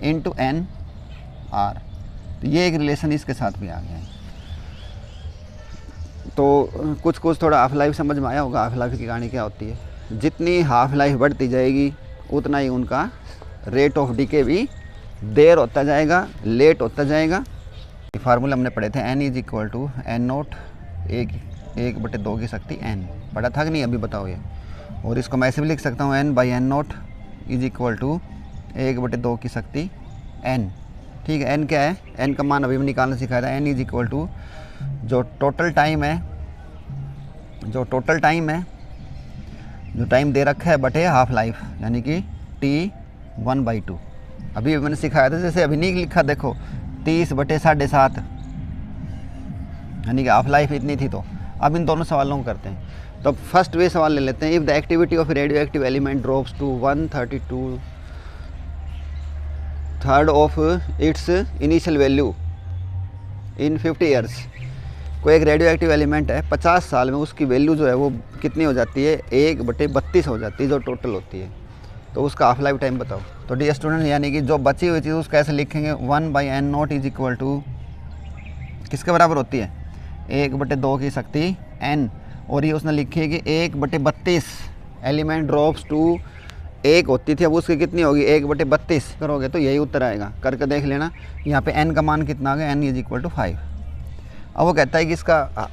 इंटू एन आर। तो ये एक रिलेशन इसके साथ भी आ गया है। तो कुछ थोड़ा हाफ लाइफ समझ में आया होगा। हाफ लाइफ की कहानी क्या होती है, जितनी हाफ लाइफ बढ़ती जाएगी उतना ही उनका रेट ऑफ डिके भी देर होता जाएगा, लेट होता जाएगा। फार्मूला हमने पढ़े थे, n is equal to N naught 1/2 की शक्ति n। पढ़ा था कि नहीं, अभी बताओ ये। और इसको मैं ऐसे भी लिख सकता हूँ n/n note is equal to 1/2 की शक्ति n। ठीक है, n क्या है, n का मान अभी भी निकालना सिखाया था। n इज इक्वल टू जो टोटल टाइम है, जो टाइम दे रखा है बटे हाफ लाइफ, यानी कि T1/2। अभी मैंने सिखाया था, जैसे अभी नहीं लिखा, देखो 30/7.5, यानी कि हाफ लाइफ इतनी थी। तो अब इन दोनों सवालों को करते हैं। तो फर्स्ट वे सवाल ले लेते हैं। If the activity of radio active element drops to 1/32 of its initial value in 50 years. कोई एक रेडियो एक्टिव एलिमेंट है, 50 साल में उसकी वैल्यू जो है वो कितनी हो जाती है, 1/32 हो जाती है, जो टोटल होती है। तो उसका हाफ लाइफ टाइम बताओ। तो डियर स्टूडेंट, यानी कि जो बची हुई चीज़ उसको ऐसे लिखेंगे 1/n note is equal to किसके बराबर होती है, 1/2 की शक्ति n। और ये उसने लिखी है कि 1/32 एलिमेंट ड्रॉप्स टू 1 होती थी, अब उसकी कितनी होगी, 1/32 करोगे तो यही उत्तर आएगा। करके देख लेना। यहाँ पे n का मान कितना आ गया, n इज इक्वल टू 5। अब वो कहता है कि इसका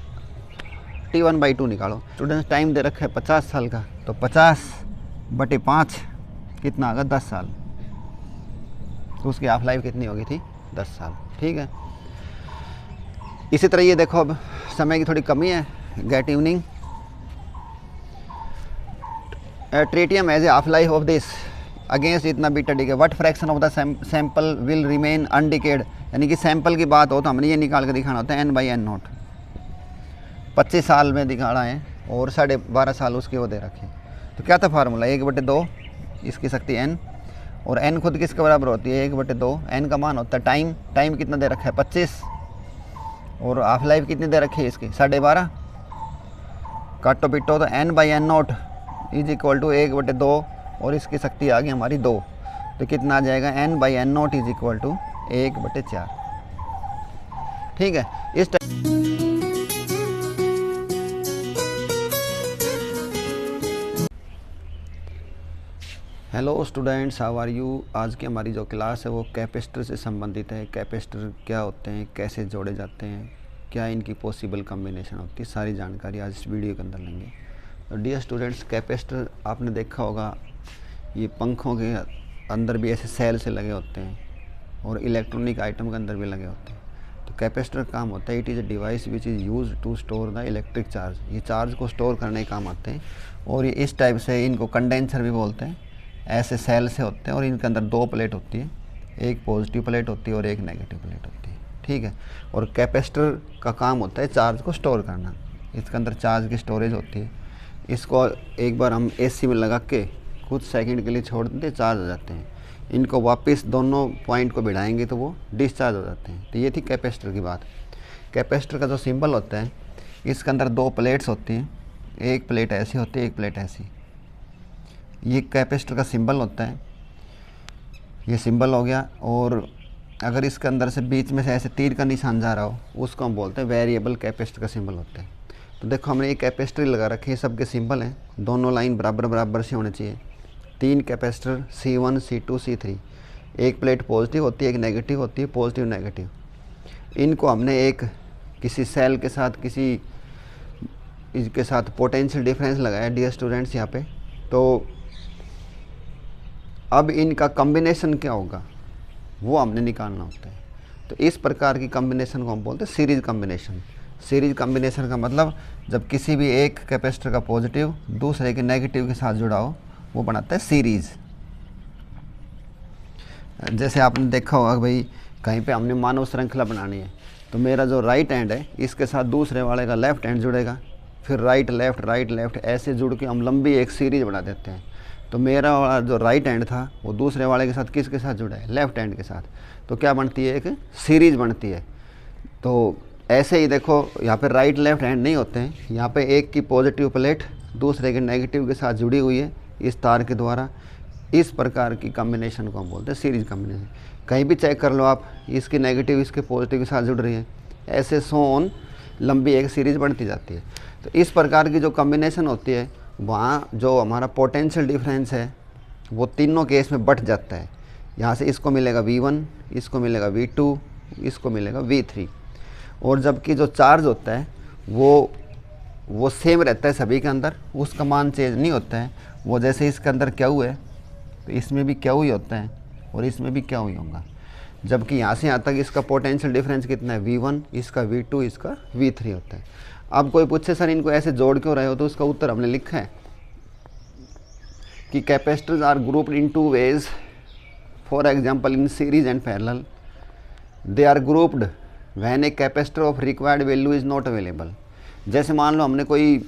T1/2 निकालो। स्टूडेंट्स टाइम दे रखा है 50 साल का, तो 50/5 कितना आ गया, 10 साल। तो उसकी हाफ लाइफ कितनी होगी थी, 10 साल। ठीक है, इसी तरह ये देखो, अब समय की थोड़ी कमी है, good evening. Tritium has a half life of this against इतना beta decay, what fraction of the sample will remain undecayed. यानी कि सैंपल की बात हो तो हमने ये निकाल कर दिखाना होता है n/n नोट। 25 साल में दिखाना है और 12.5 साल उसके वो दे रखे। तो क्या था फार्मूला, 1/2 इसकी शक्ति n, और n खुद किसके बराबर होती है, 1/2। n का मान होता है टाइम कितना दे रखा है, 25, और हाफ लाइफ कितनी दे रखी है इसकी, 12.5। काटो पिटो तो n/n note is equal to 1/2, और इसकी शक्ति आ गई हमारी 2। तो कितना आ जाएगा, n/n note is equal to 1/4। ठीक है, इस hello students, how are you. आज की हमारी जो क्लास है वो कैपेसिटर से संबंधित है। कैपेसिटर क्या होते हैं, कैसे जोड़े जाते हैं, क्या इनकी पॉसिबल कॉम्बिनेशन होती है, सारी जानकारी आज इस वीडियो के अंदर लेंगे। तो डियर स्टूडेंट्स, कैपेसिटर आपने देखा होगा, ये पंखों के अंदर भी ऐसे सेल से लगे होते हैं और इलेक्ट्रॉनिक आइटम के अंदर भी लगे होते हैं। तो कैपेसिटर का काम होता है, it is a device which is use to store the electric charge. ये चार्ज को स्टोर करने के काम आते हैं, और ये इस टाइप से, इनको कंडेंसर भी बोलते हैं। ऐसे सेल से होते हैं और इनके अंदर 2 प्लेट होती है, एक पॉजिटिव प्लेट होती है और एक नेगेटिव प्लेट होती है। ठीक है, और कैपेसिटर का काम होता है चार्ज को स्टोर करना। इसके अंदर चार्ज की स्टोरेज होती है। इसको एक बार हम एसी में लगा के कुछ सेकंड के लिए छोड़ देते हैं, चार्ज हो जाते हैं। इनको वापस दोनों पॉइंट को भिड़ाएंगे तो वो डिस्चार्ज हो जाते हैं। तो ये थी कैपेसिटर की बात। कैपेसिटर का जो सिंबल होता है, इसके अंदर 2 प्लेट्स होती हैं, एक प्लेट ऐसी होती है, एक प्लेट ऐसी। ये कैपेसिटर का सिंबल होता है, ये सिंबल हो गया। और अगर इसके अंदर से बीच में से ऐसे तीर का निशान जा रहा हो, उसको हम बोलते हैं वेरिएबल कैपेसिटर का सिंबल होता है। तो देखो, हमने ये कैपेसिटर लगा रखे हैं, सबके सिंबल हैं, दोनों लाइन बराबर से होने चाहिए। 3 कैपेसिटर C1 C2 C3, एक प्लेट पॉजिटिव होती है, एक नेगेटिव होती है, पॉजिटिव नेगेटिव। इनको हमने एक किसी सेल के साथ, किसी इसके साथ पोटेंशियल डिफरेंस लगाया डियर स्टूडेंट्स यहाँ पे। तो अब इनका कॉम्बिनेशन क्या होगा वो हमने निकालना होता है। तो इस प्रकार की कॉम्बिनेशन को हम बोलते हैं सीरीज कॉम्बिनेशन। सीरीज कॉम्बिनेशन का मतलब जब किसी भी एक कैपेसिटर का पॉजिटिव दूसरे के नेगेटिव के साथ जुड़ा हो, वो बनाता है सीरीज। जैसे आपने देखा होगा भाई, कहीं पे हमने मानव श्रृंखला बनानी है, तो मेरा जो राइट हैंड है इसके साथ दूसरे वाले का लेफ्ट हैंड जुड़ेगा, फिर राइट लेफ्ट ऐसे जुड़ के हम लंबी एक सीरीज बना देते हैं। तो मेरा वाला जो राइट हैंड था वो दूसरे वाले के साथ किसके साथ जुड़ा है, लेफ्ट हैंड के साथ, तो क्या बनती है, एक सीरीज बनती है। तो ऐसे ही देखो यहाँ पे राइट लेफ्ट हैंड नहीं होते हैं, यहाँ पे एक की पॉजिटिव प्लेट दूसरे के नेगेटिव के साथ जुड़ी हुई है इस तार के द्वारा। इस प्रकार की कॉम्बिनेशन को हम बोलते हैं सीरीज कॉम्बिनेशन। कहीं भी चेक कर लो आप, इसकी नेगेटिव इसके पॉजिटिव के साथ जुड़ रही है, ऐसे सोन लंबी एक सीरीज बनती जाती है। तो इस प्रकार की जो कॉम्बिनेशन होती है वहाँ जो हमारा पोटेंशियल डिफरेंस है वो तीनों केस में बढ़ जाता है। यहाँ से इसको मिलेगा V1, इसको मिलेगा V2, इसको मिलेगा V3। और जबकि जो चार्ज होता है वो सेम रहता है सभी के अंदर, उसका मान चेंज नहीं होता है। वो जैसे इसके अंदर क्या हुआ है तो इसमें भी क्या हुई होता है और इसमें भी क्या हुई होगा। जबकि यहाँ से यहाँ तक इसका पोटेंशियल डिफरेंस कितना है, V1, इसका V2, इसका V3 होता है। अब कोई पूछे सर इनको ऐसे जोड़ क्यों रहे हो, तो उसका उत्तर हमने लिखा है कि capacitors are grouped in two ways, for example in series and parallel. They are grouped when a capacitor of required value is not available. जैसे मान लो हमने कोई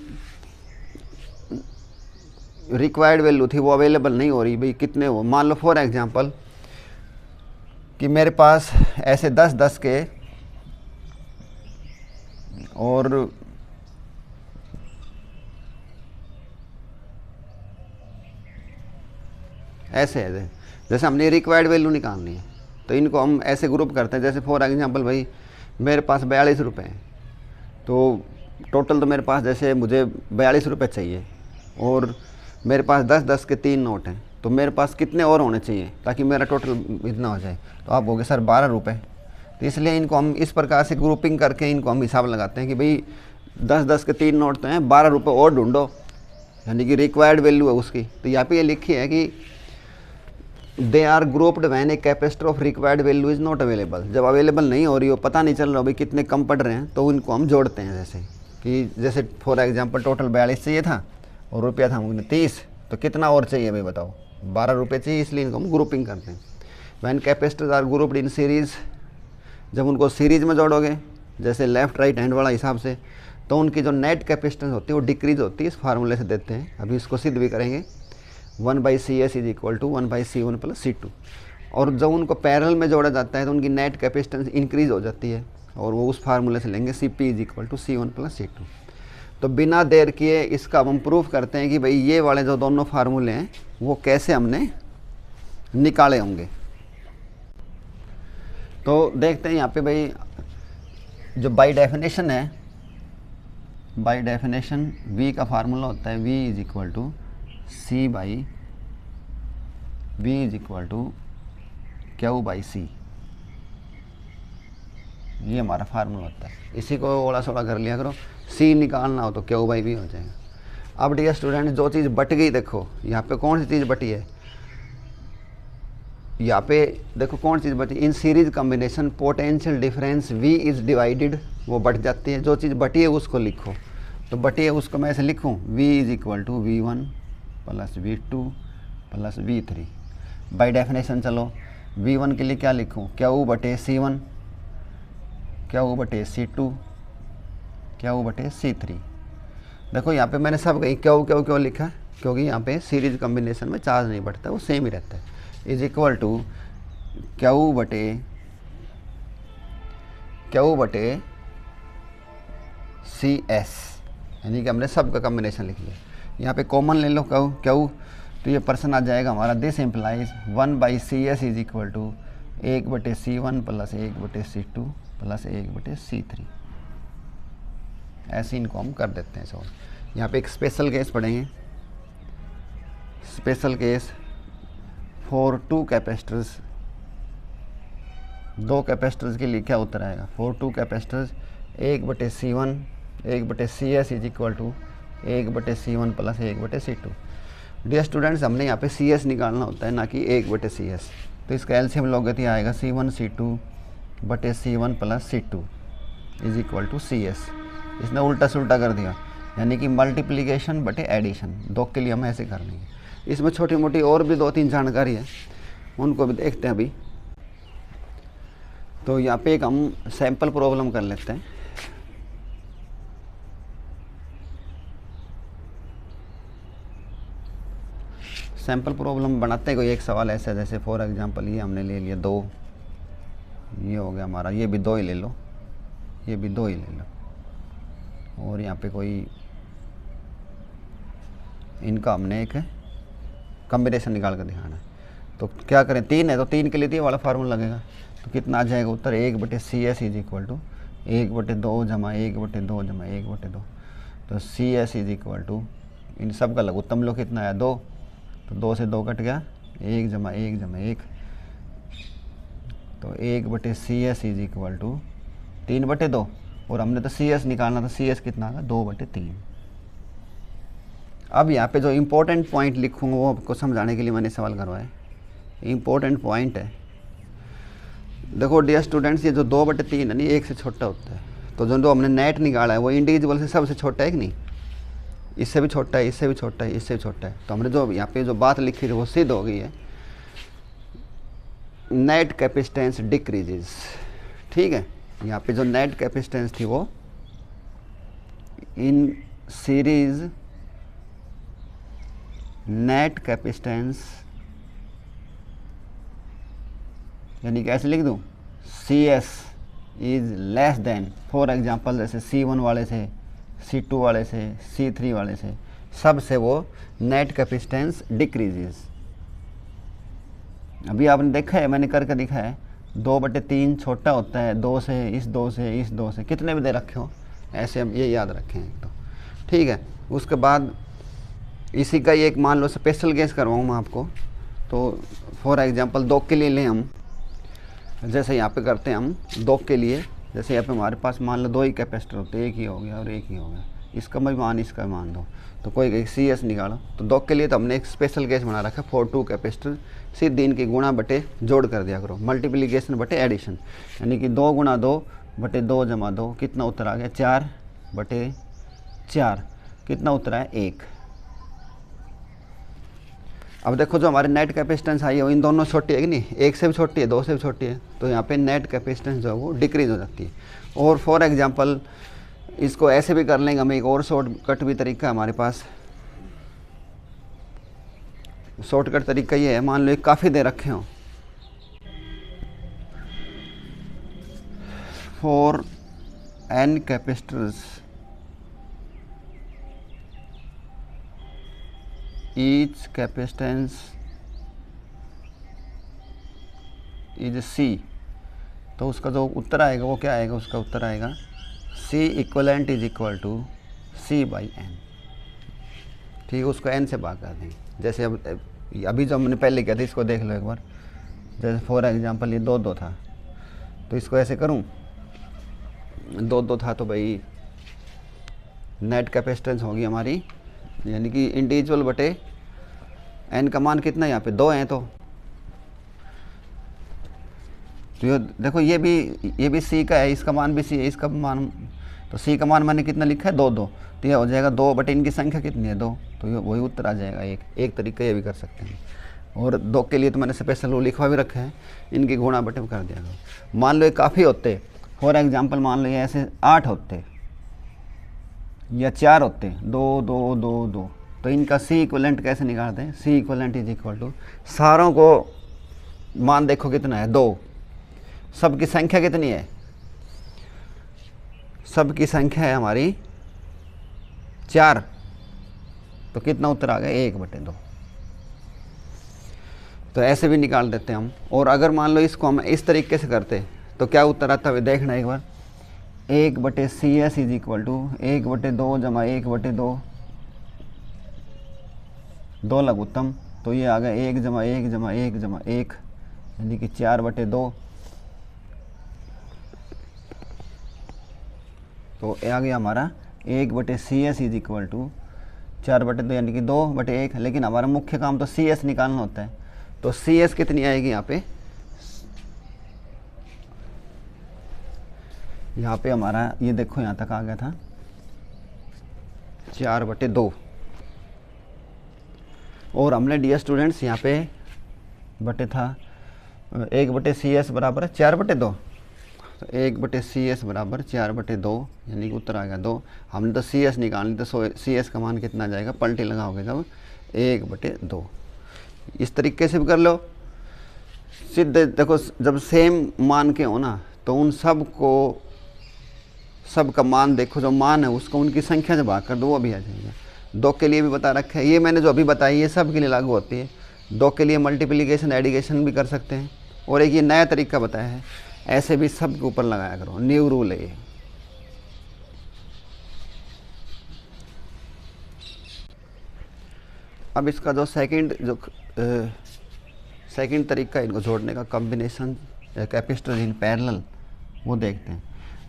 रिक्वायर्ड वैल्यू थी वो अवेलेबल नहीं हो रही, भाई कितने हो, मान लो फॉर एग्जांपल कि मेरे पास ऐसे 10-10 के और ऐसे है, जैसे हमने रिक्वायर्ड वैल्यू निकालनी है तो इनको हम ऐसे ग्रुप करते हैं। जैसे फॉर एग्जांपल भाई मेरे पास 42 रुपये हैं, तो टोटल तो मेरे पास जैसे मुझे 42 रुपये चाहिए और मेरे पास 10-10 के 3 नोट हैं, तो मेरे पास कितने और होने चाहिए ताकि मेरा टोटल इतना हो जाए। तो आप बोगे सर 12 रुपये। तो इसलिए इनको हम इस प्रकार से ग्रुपिंग करके इनको हम हिसाब लगाते हैं कि भाई 10-10 के 3 नोट तो हैं, 12 रुपये और ढूंढो, यानी कि रिक्वायर्ड वैल्यू है उसकी। तो यहाँ पे ये लिखी है कि they are grouped when a capacitor of required value is not available. जब अवेलेबल नहीं हो रही हो, पता नहीं चल रहा भाई कितने कम पड़ रहे हैं, तो इनको हम जोड़ते हैं। जैसे फॉर एग्जांपल टोटल 42 चाहिए था और रुपया था मुझे 30, तो कितना और चाहिए भाई बताओ, 12 रुपये चाहिए, इसलिए इनको हम ग्रुपिंग करते हैं। When capacitors are grouped in series, जब उनको सीरीज में जोड़ोगे जैसे लेफ्ट राइट हैंड वाला हिसाब से, तो उनकी जो नेट कैपेसिटेंस होती है वो डिक्रीज होती है। इस फार्मूले से देते हैं, अभी इसको सिद्ध भी करेंगे। 1/CS is equal to 1/C1 + C2। और जब उनको पैरेलल में जोड़ा जाता है तो उनकी नेट कैपेसिटेंस इंक्रीज हो जाती है, और वो उस फार्मूले से लेंगे CP is equal to C1 + C2। तो बिना देर किए इसका हम प्रूफ करते हैं कि भाई ये वाले जो दोनों फार्मूले हैं वो कैसे हमने निकाले होंगे। तो देखते हैं यहाँ पे भाई जो बाय डेफिनेशन है, बाय डेफिनेशन V का फार्मूला होता है V is equal to C/V is equal to Q/C। ये हमारा फार्मूला होता है। इसी को ओला सोला कर लिया करो, C निकालना हो तो Q/V हो जाएगा। अब डियर स्टूडेंट, जो चीज़ बट गई, देखो यहाँ पे कौन सी चीज़ बटी है, यहाँ पे देखो कौन चीज़ बटी, in series combination potential difference V is divided, वो बढ़ जाती है। जो चीज़ बटी है उसको लिखो, तो बटी है उसको मैं ऐसे लिखूँ V is equal to V1 + V2 + V3। By definition चलो V1 के लिए क्या लिखूँ, Q/C1, Q/C2, Q/C3। देखो यहाँ पे मैंने सब कहीं क्यों लिखा है, क्योंकि यहाँ पे सीरीज कॉम्बिनेशन में चार्ज नहीं बढ़ता, वो सेम ही रहता है। इज इक्वल टू Q/CS, यानी कि हमने सब का कॉम्बिनेशन लिख लिया। यहाँ पे कॉमन ले लो क्यू, तो ये पर्सन आ जाएगा हमारा। This implies 1/CS is equal to 1/C1 + 1/C2 + 1/C3। ऐसे इनको हम कर देते हैं सॉल्व। यहाँ पे एक स्पेशल केस पढ़ेंगे, special case for 2 capacitors. 2 capacitors के लिए क्या उत्तर आएगा, for 2 capacitors 1/C1 1/CS is equal to 1/C1 + 1/C2। डियर स्टूडेंट्स, हमने यहाँ पे CS निकालना होता है, ना कि 1/CS। तो इसका एलसीएम लोगे तो आएगा C1 C2/C1 + C2 is equal to CS। इसने उल्टा सुल्टा कर दिया, यानी कि मल्टीप्लिकेशन बटे एडिशन। 2 के लिए हम ऐसे कर लेंगे। इसमें छोटी मोटी और भी 2-3 जानकारी है, उनको भी देखते हैं अभी। तो यहाँ पे एक हम सैम्पल प्रॉब्लम कर लेते हैं। सैम्पल प्रॉब्लम बनाते हैं कोई एक सवाल ऐसा, जैसे फॉर एग्जांपल ये हमने ले लिया 2, ये हो गया हमारा, ये भी 2 ही ले लो, ये भी 2 ही ले लो, और यहाँ पे कोई इनका हमने एक कॉम्बिनेशन निकाल कर दिखाना है। तो क्या करें, 3 है तो 3 के लिए 3 वाला फार्मूला लगेगा। तो कितना आ जाएगा उत्तर, 1/CS इज इक्वल टू 1/2 जमा 1/2 जमा 1/2। तो CS इज इक्वल टू इन सब का लघुत्तम लो कितना आया 2, तो 2 से 2 कट गया, 1 जमा 1 जमा 1। तो 1/CS इज इक्वल टू 3/2, और हमने तो CS निकालना था, CS कितना आएगा 2/3। अब यहाँ पे जो इम्पोर्टेंट पॉइंट लिखूँगा वो आपको समझाने के लिए मैंने सवाल करवाया। इम्पोर्टेंट पॉइंट है, देखो डियर स्टूडेंट्स, ये जो 2/3 है ना, 1 से छोटा होता है। तो जो हमने नेट निकाला है वो इंडिविजुअल से सबसे छोटा है कि नहीं, इससे भी छोटा है, इससे भी छोटा है, इससे भी छोटा है। तो हमने जो यहाँ पे जो बात लिखी थी वो सिद्ध हो गई है, नेट कैपेसिटेंस डिक्रीजेस। ठीक है, यहाँ पे जो नेट कैपेसिटेंस थी वो इन सीरीज नेट कैपेसिटेंस, यानी कैसे लिख दूँ, CS is less than, for example जैसे C1 वाले से, C2 वाले से, C3 वाले से, सब से वो नेट कैपेसिटेंस डिक्रीजेस। अभी आपने देखा है, मैंने करके दिखा है, 2/3 छोटा होता है 2 से, इस 2 से, इस 2 से, कितने भी दे रखे हो, ऐसे हम ये याद रखें एक तो। ठीक है, उसके बाद इसी का ही एक मान लो स्पेशल केस करवाऊँ मैं आपको। तो फॉर एग्जांपल 2 के लिए लें हम, जैसे यहाँ पे करते हैं हम 2 के लिए, जैसे यहाँ पे हमारे पास मान लो 2 ही कैपेसिटर होते हैं, एक ही हो गया और एक ही हो गया, इसका भी मान इसका भी मान दो, तो कोई एक CS निकालो। तो 2 के लिए तो हमने एक स्पेशल केस बना रखा है, 4 कैपेसिटर, सीधे इनकी गुणा बटे जोड़ कर दिया करो, मल्टीप्लीकेशन बटे एडिशन, यानी कि 2 × 2/2 जमा 2, कितना उत्तर आ गया 4/4, कितना उत्तर आया 1। अब देखो जो हमारे नेट कैपेसिटेंस आई है वो इन दोनों छोटी है कि नहीं, 1 से भी छोटी है, 2 से भी छोटी है, तो यहाँ पे नेट कैपेसिटेंस जो है वो डिक्रीज हो जाती है। और फॉर एग्जांपल इसको ऐसे भी कर लेंगे हम, एक और शॉर्टकट भी तरीका है हमारे पास। शॉर्टकट तरीका ये है, मान लो एक काफ़ी दे रखे हों, 4 N capacitors each capacitance is C, तो उसका जो उत्तर आएगा वो क्या आएगा, उसका उत्तर आएगा C equivalent is equal to C/N। ठीक है, उसको N से भाग कर देंगे। जैसे अब अभी जो हमने पहले किया था इसको देख लो एक बार, जैसे फॉर एग्जांपल ये 2/2 था, तो इसको ऐसे करूं, 2/2 था तो भाई नेट कैपेसिटेंस होगी हमारी, यानी कि इंडिविजुअल बटे N का मान कितना है, यहाँ पे 2 हैं, तो ये देखो ये भी C का है, इसका मान भी C है, इसका मान, तो C का मान मैंने कितना लिखा है 2/2, तो ये हो जाएगा 2 बटे इनकी संख्या कितनी है 2, तो ये वही उत्तर आ जाएगा। एक तरीका ये भी कर सकते हैं। और 2 के लिए तो मैंने स्पेशल रूल लिखवा भी रखा है, इनकी गुणा बटे कर दिया। मान लो ये काफ़ी होते, फॉर एग्जाम्पल मान लो ये ऐसे 8 होते या 4 होते, 2 2 2 2, तो इनका C इक्वलेंट कैसे निकालते हैं, C equivalent is equal to, सारों को मान देखो कितना है 2, सबकी संख्या कितनी है, सबकी संख्या है हमारी 4, तो कितना उत्तर आ गया 1/2। तो ऐसे भी निकाल देते हैं हम। और अगर मान लो इसको हम इस तरीके से करते तो क्या उत्तर आता है देखना एक बार, 1/CS इज इक्वल टू 1/2 जमा 1/2, 2 लघुत्तम, तो ये आ गया 1 जमा 1 जमा 1 जमा 1, यानी कि 4/2, तो आ गया हमारा 1/CS इज इक्वल टू 4/2, यानी कि 2/1। लेकिन हमारा मुख्य काम तो CS निकालना होता है, तो CS कितनी आएगी यहाँ पे हमारा, ये देखो यहाँ तक आ गया था 4/2, और हमने डियर स्टूडेंट्स यहाँ पे बटे था 1/CS बराबर है 4/2, तो 1/CS बराबर 4/2, यानी कि उत्तर आ गया 2। हमने तो CS निकालनी, तो CS का मान कितना आ जाएगा, पलटी लगाओगे जब 1/2। इस तरीके से भी कर लो। सीधे देखो, जब सेम मान के हो ना तो उन सब को, सब का मान देखो, जो मान है उसको उनकी संख्या से भाग कर दो, वो भी आ जाएगा। 2 के लिए भी बता रखा है, ये मैंने जो अभी बताई ये सब के लिए लागू होती है। 2 के लिए मल्टीप्लिकेशन एडिशन भी कर सकते हैं। और एक ये नया तरीका बताया है, ऐसे भी सब के ऊपर लगाया करो, न्यू रूल है ये। अब इसका जो सेकंड तरीका इनको जोड़ने का, कॉम्बिनेशन कैपेसिटर इन पैरेलल, वो देखते हैं।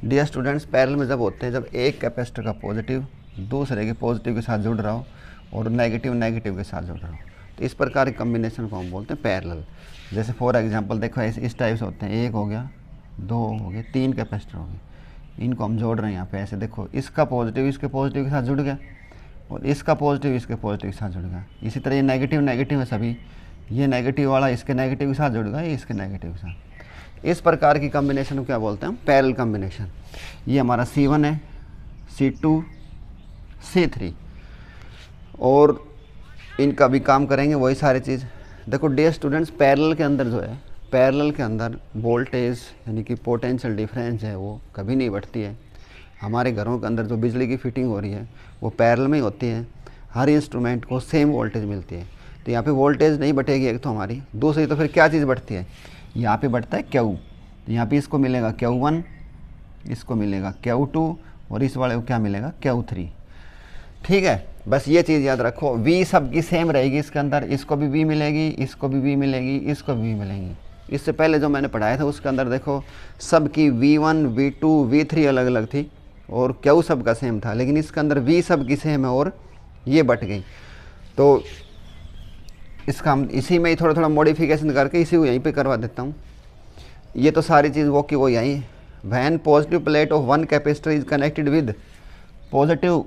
डियर स्टूडेंट्स, पैरेलल में जब होते हैं, जब एक कैपेसिटर का पॉजिटिव दूसरे के पॉजिटिव के साथ जुड़ रहा हो और नेगेटिव नेगेटिव के साथ जुड़ रहा हो, तो इस प्रकार के कॉम्बिनेशन को हम बोलते हैं पैरेलल। जैसे फॉर एग्जांपल देखो, इस टाइप से होते हैं, 1 हो गया, 2 हो गए, 3 कैपेसिटर हो गए, इनको हम जोड़ रहे हैं यहाँ पे ऐसे। देखो, इसका पॉजिटिव इसके पॉजिटिव के साथ जुड़ गया और इसका पॉजिटिव इसके पॉजिटिव के साथ जुड़ गया। इसी तरह ये नेगेटिव नेगेटिव है सभी, ये नेगेटिव वाला इसके नेगेटिव के साथ जुड़ गया, ये इसके नेगेटिव के साथ। इस प्रकार की कॉम्बिनेशन को क्या बोलते हैं? Parallel combination. ये हमारा C1 है, C2, C3, और इनका भी काम करेंगे वही सारी चीज़। देखो डियर स्टूडेंट्स, पैरेलल के अंदर जो है, पैरेलल के अंदर वोल्टेज यानी कि पोटेंशियल डिफरेंस है वो कभी नहीं बढ़ती है। हमारे घरों के अंदर जो बिजली की फिटिंग हो रही है वो पैरेलल में ही होती है। हर इंस्ट्रूमेंट को सेम वोल्टेज मिलती है, तो यहाँ पे वोल्टेज नहीं बढ़ेगी एक तो हमारी, दूसरी तो फिर क्या चीज़ बढ़ती है? यहाँ पे बढ़ता है Q, तो यहाँ पे इसको मिलेगा Q1, इसको मिलेगा Q2 और इस वाले को क्या मिलेगा? Q3। ठीक है, बस ये चीज़ याद रखो, V सबकी सेम रहेगी इसके अंदर, इसको भी V मिलेगी, इसको भी V मिलेगी, इसको भी V मिलेगी। इससे पहले जो मैंने पढ़ाया था उसके अंदर देखो, सबकी V1, V2, V3 अलग अलग थी और Q सबका सेम था, लेकिन इसके अंदर V सबकी सेम है और ये बट गई। तो इसका हम इसी में ही थोड़ा थोड़ा मॉडिफिकेशन करके इसी को यहीं पे करवा देता हूँ। ये तो सारी चीज़ वो की वो यहीं। When positive plate of one capacitor is connected with positive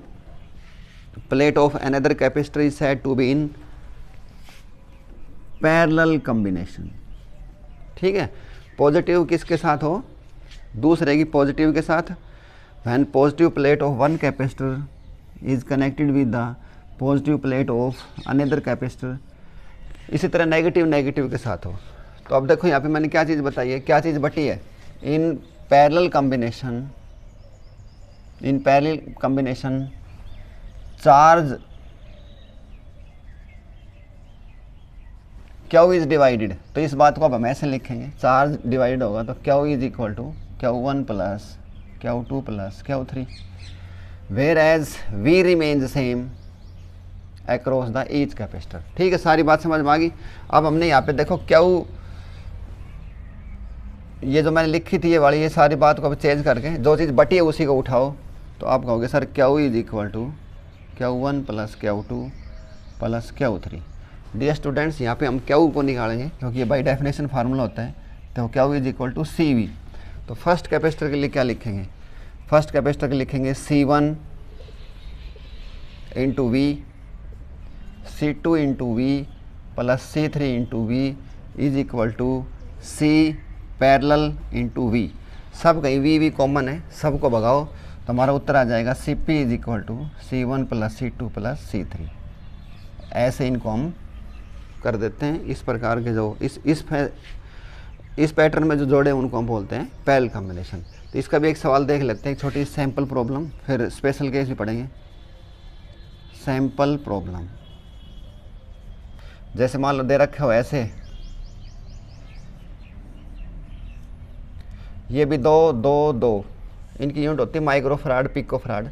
plate of another capacitor is said to be in parallel combination. ठीक है, पॉजिटिव किसके साथ हो? दूसरे की पॉजिटिव के साथ। When positive plate of one capacitor is connected with the positive plate of another capacitor. इसी तरह नेगेटिव नेगेटिव के साथ हो। तो अब देखो यहाँ पे मैंने क्या चीज़ बताई है, क्या चीज़ बटी है? इन parallel combination, in parallel combination charge Q is divided. तो इस बात को अब हम ऐसे लिखेंगे, चार्ज डिवाइड होगा तो Q is equal to Q1 plus Q2 plus Q3, whereas V remains same across the each capacitor. ठीक है, सारी बात समझ में आ गई। अब हमने यहाँ पे देखो Q, ये जो मैंने लिखी थी ये वाली, ये सारी बात को अब चेंज करके जो चीज़ बटी है उसी को उठाओ, तो आप कहोगे sir Q is equal to Q1 plus Q2 plus Q3। Dear students, यहाँ पे हम Q को निकालेंगे क्योंकि ये बाई डेफिनेशन फार्मूला होता है, तो Q is equal to CV। तो फर्स्ट कैपेसिटर के लिए क्या लिखेंगे? फर्स्ट कैपेसिटर के लिए लिखेंगे C1 into V, C2 into V plus C3 into V is equal to C parallel into V। सब कहीं V कॉमन है, सबको भगाओ तो हमारा उत्तर आ जाएगा CP is equal to C1 plus C2 plus C3। ऐसे इनको हम कर देते हैं। इस प्रकार के जो इस पैटर्न में जो जोड़े उनको हम बोलते हैं पैरेलल कॉम्बिनेशन। तो इसका भी एक सवाल देख लेते हैं, एक छोटी सैम्पल प्रॉब्लम, फिर स्पेशल केस भी पढ़ेंगे। सैम्पल प्रॉब्लम, जैसे मान लो दे रखे हो ऐसे, ये भी 2 2 2, इनकी यूनिट होती है माइक्रोफराड पिकोफराड।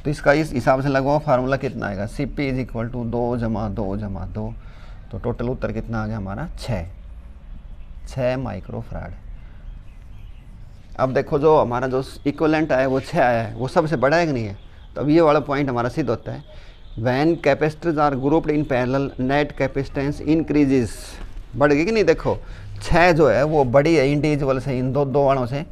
तो इसका इस हिसाब से लगवाओ, फार्मूला कितना आएगा? CP इज इक्वल टू 2 जमा 2 जमा 2, तो टोटल उत्तर कितना आ गया हमारा? 6 माइक्रोफराड। अब देखो जो हमारा जो इक्विवेलेंट आया वो 6 आया है, वो सबसे बड़ा है कि नहीं है? तो अब ये वाला पॉइंट हमारा सिद्ध होता है, when capacitors are grouped in parallel net capacitance increases. बढ़ गई कि नहीं? देखो 6 जो है वो बड़ी है इंडिविजुअल से, इन दो वालों से,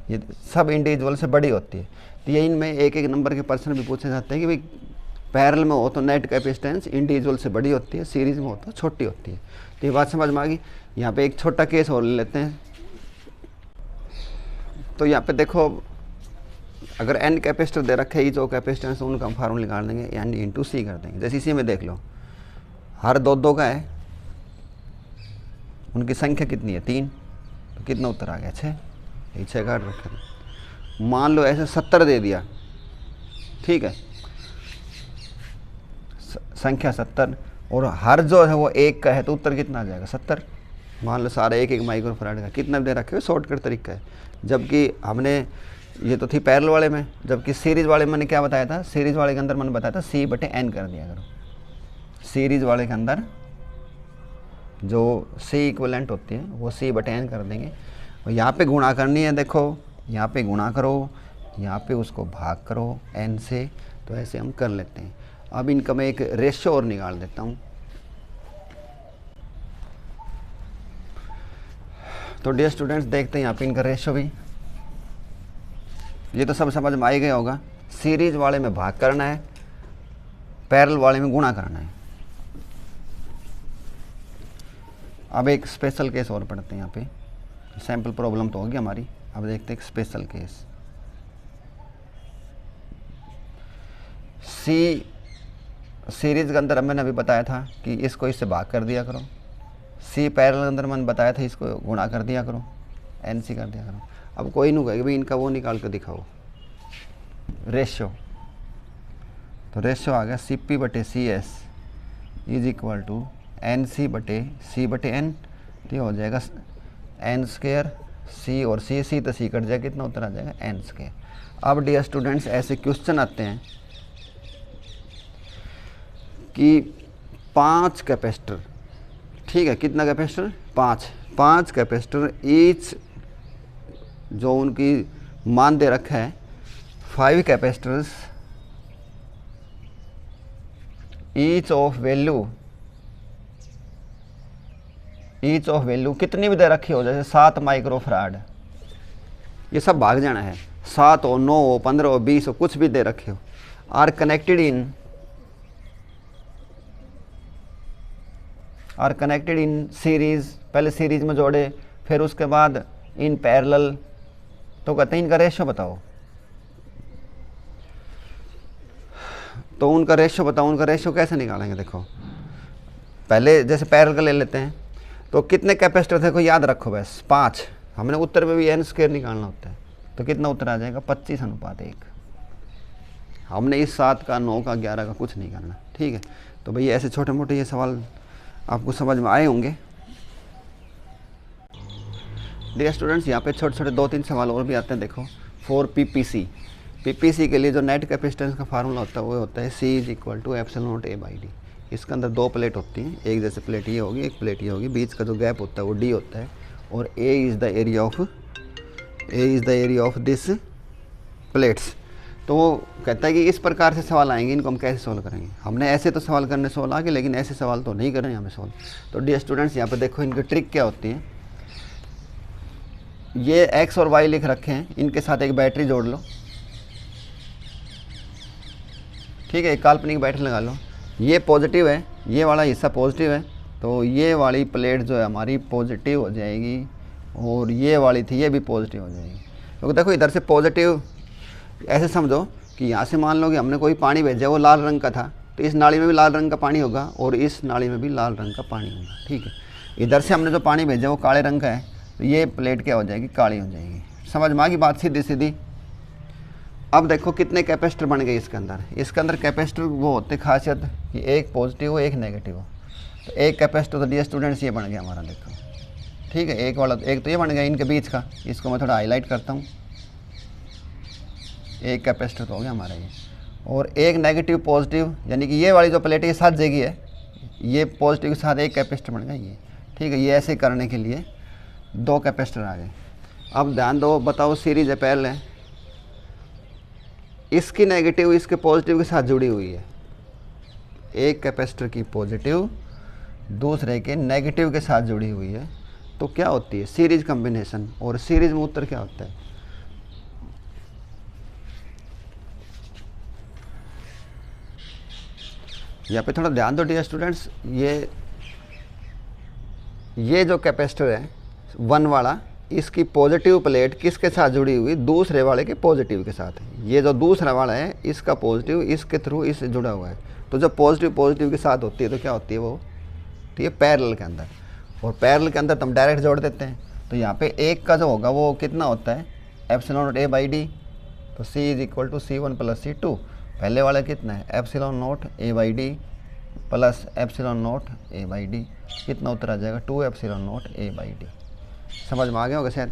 ये सब इंडिविजुअल से बड़ी होती है। तो ये इनमें एक एक नंबर के पर्सन भी पूछे जाते हैं कि भाई पैरेलल में हो तो नेट कैपेसिटेंस इंडिविजुअल से बड़ी होती है, सीरीज में हो तो छोटी होती है। तो ये बात समझ में आ गई। यहाँ पे एक छोटा केस और ले लेते हैं। तो यहाँ पे देखो, अगर n कैपेसिटर दे रखे ही जो कैपेसिटेंस उनका हम फार्मूला निकाल देंगे, n इंटू C कर देंगे। जैसे इसी में देख लो, हर 2 2 का है, उनकी संख्या कितनी है 3, तो कितना उत्तर आ गया 6, ये 6 काट रखे। मान लो ऐसे 70 दे दिया, ठीक है, संख्या 70 और हर जो है वो 1 का है, तो उत्तर कितना आ जाएगा 70। मान लो सारा 1-1 माइक्रोफैराड का, कितना दे रखे हो, शॉर्टकट तरीका है। जबकि हमने ये तो थी पैरेलल वाले में, जबकि सीरीज वाले में मैंने क्या बताया था, सीरीज वाले के अंदर मैंने बताया था C/N कर दिया करो। सीरीज वाले के अंदर जो C इक्विवेलेंट होती है वो C/N कर देंगे, और यहाँ पे गुणा करनी है, देखो यहाँ पे गुणा करो, यहाँ पे उसको भाग करो N से, तो ऐसे हम कर लेते हैं। अब इनका मैं एक रेशियो और निकाल देता हूँ। तो डियर स्टूडेंट्स देखते हैं यहाँ पे इनका रेशियो भी, ये तो सब समझ में आ ही गया होगा। सीरीज वाले में भाग करना है, पैरेलल वाले में गुणा करना है। अब एक स्पेशल केस और पढ़ते हैं यहाँ पे, सैम्पल प्रॉब्लम तो होगी हमारी, अब देखते हैं एक स्पेशल केस। सीरीज के अंदर मैंने अभी बताया था कि इसको इससे भाग कर दिया करो, C पैरेलल के अंदर मैंने बताया था इसको गुणा कर दिया करो, NC कर दिया करो। अब कोई नहीं कहेगा भाई इनका वो निकाल कर दिखाओ रेशियो, तो रेशियो आ गया CP/CS is equal to NC/C/N, तो ये हो जाएगा N² C और C तो C कट जाएगा, कितना उत्तर आ जाएगा N²। अब डियर स्टूडेंट्स ऐसे क्वेश्चन आते हैं कि 5 कैपेसिटर, ठीक है, कितना कैपेसिटर 5 कैपेसिटर, ईच जो उनकी मान दे रखा है 5 कैपेसिटर्स, ईच ऑफ वैल्यू कितनी भी दे रखी हो, जैसे 7 माइक्रोफैराड, ये सब भाग जाना है, 7 हो 9 हो 15 हो 20 हो, कुछ भी दे रखे हो, आर कनेक्टेड इन सीरीज, पहले सीरीज में जोड़े, फिर उसके बाद इन पैरेलल, तो कहते हैं इनका रेशियो बताओ। तो उनका रेशियो बताओ, उनका रेशियो कैसे निकालेंगे, देखो पहले जैसे पैरेलल का ले लेते हैं, तो कितने कैपेसिटर थे को याद रखो बस 5, हमने उत्तर में भी N² निकालना होता है, तो कितना उत्तर आ जाएगा 25:1। हमने इस 7 का 9 का 11 का कुछ नहीं करना, ठीक है। तो भैया ऐसे छोटे मोटे ये सवाल आपको समझ में आए होंगे। डियर स्टूडेंट्स यहाँ पे छोटे छोटे 2-3 सवाल और भी आते हैं, देखो फॉर पीपीसी के लिए जो नेट कैपेसिटेंस का फार्मूला होता है वो होता है C = ε0A/d। इसके अंदर 2 प्लेट होती हैं, एक जैसे प्लेट ये होगी, एक प्लेट ये होगी, बीच का जो गैप होता है वो D होता है, और A is the area of this plates. तो वो कहता है कि इस प्रकार से सवाल आएंगे, इनको हम कैसे सॉल्व करेंगे। हमने ऐसे तो सवाल करने सॉल्व आगे, लेकिन ऐसे सवाल तो नहीं करें हमें सॉल्व। तो डियर स्टूडेंट्स यहाँ पे देखो इनकी ट्रिक क्या होती है, ये X और Y लिख रखे हैं, इनके साथ एक बैटरी जोड़ लो, ठीक है, एक काल्पनिक बैटरी लगा लो, ये पॉजिटिव है, ये वाला हिस्सा पॉजिटिव है, तो ये वाली प्लेट जो है हमारी पॉजिटिव हो जाएगी, और ये वाली थी ये भी पॉजिटिव हो जाएगी। क्योंकि देखो इधर से पॉजिटिव, ऐसे समझो कि यहाँ से मान लो कि हमने कोई पानी भेजा, वो लाल रंग का था, तो इस नाली में भी लाल रंग का पानी होगा और इस नाली में भी लाल रंग का पानी होगा, ठीक है। इधर से हमने जो पानी भेजा वो काले रंग का है, तो ये प्लेट क्या हो जाएगी, काली हो जाएगी। समझ में आ गई बात सीधी सीधी। अब देखो कितने कैपेसिटर बन गए इसके अंदर कैपेसिटर वो होते खासियत कि एक पॉजिटिव हो एक नेगेटिव हो। तो एक कैपेसिटर तो डियर स्टूडेंट्स ये बन गया हमारा, देखो ठीक है, एक वाला एक तो ये बन गया इनके बीच का, इसको मैं थोड़ा हाईलाइट करता हूँ, एक कैपेसिटर तो हो गया हमारा ये, और एक नेगेटिव पॉजिटिव, यानी कि ये वाली जो प्लेट है साथ जगह है, ये पॉजिटिव के साथ एक कैपेसिटर बन गया ये, ठीक है। ये ऐसे करने के लिए 2 कैपेसिटर आ गए। अब ध्यान दो, बताओ सीरीज है पैरेलल है, इसकी नेगेटिव इसके पॉजिटिव के साथ जुड़ी हुई है, एक कैपेसिटर की पॉजिटिव दूसरे के नेगेटिव के साथ जुड़ी हुई है, तो क्या होती है सीरीज कॉम्बिनेशन। और सीरीज में उत्तर क्या होता है, यहाँ पे थोड़ा ध्यान दो डियर स्टूडेंट्स, ये जो कैपेसिटर है 1 वाला, इसकी पॉजिटिव प्लेट किसके साथ जुड़ी हुई, दूसरे वाले के पॉजिटिव के साथ। ये जो दूसरा वाला है इसका पॉजिटिव इसके थ्रू इससे जुड़ा हुआ है, तो जब पॉजिटिव के साथ होती है तो क्या होती है वो, तो ये पैरेलल के अंदर। और पैरेलल के अंदर तुम डायरेक्ट जोड़ देते हैं। तो यहाँ पे एक का जो होगा वो कितना होता है, epsilon not A by D, तो C is equal to C1 plus C2। पहले वाला कितना है, epsilon not A by D plus epsilon not A by D, कितना उत्तर आ जाएगा, 2 epsilon not A by D. समझ में आ गया होगा शायद।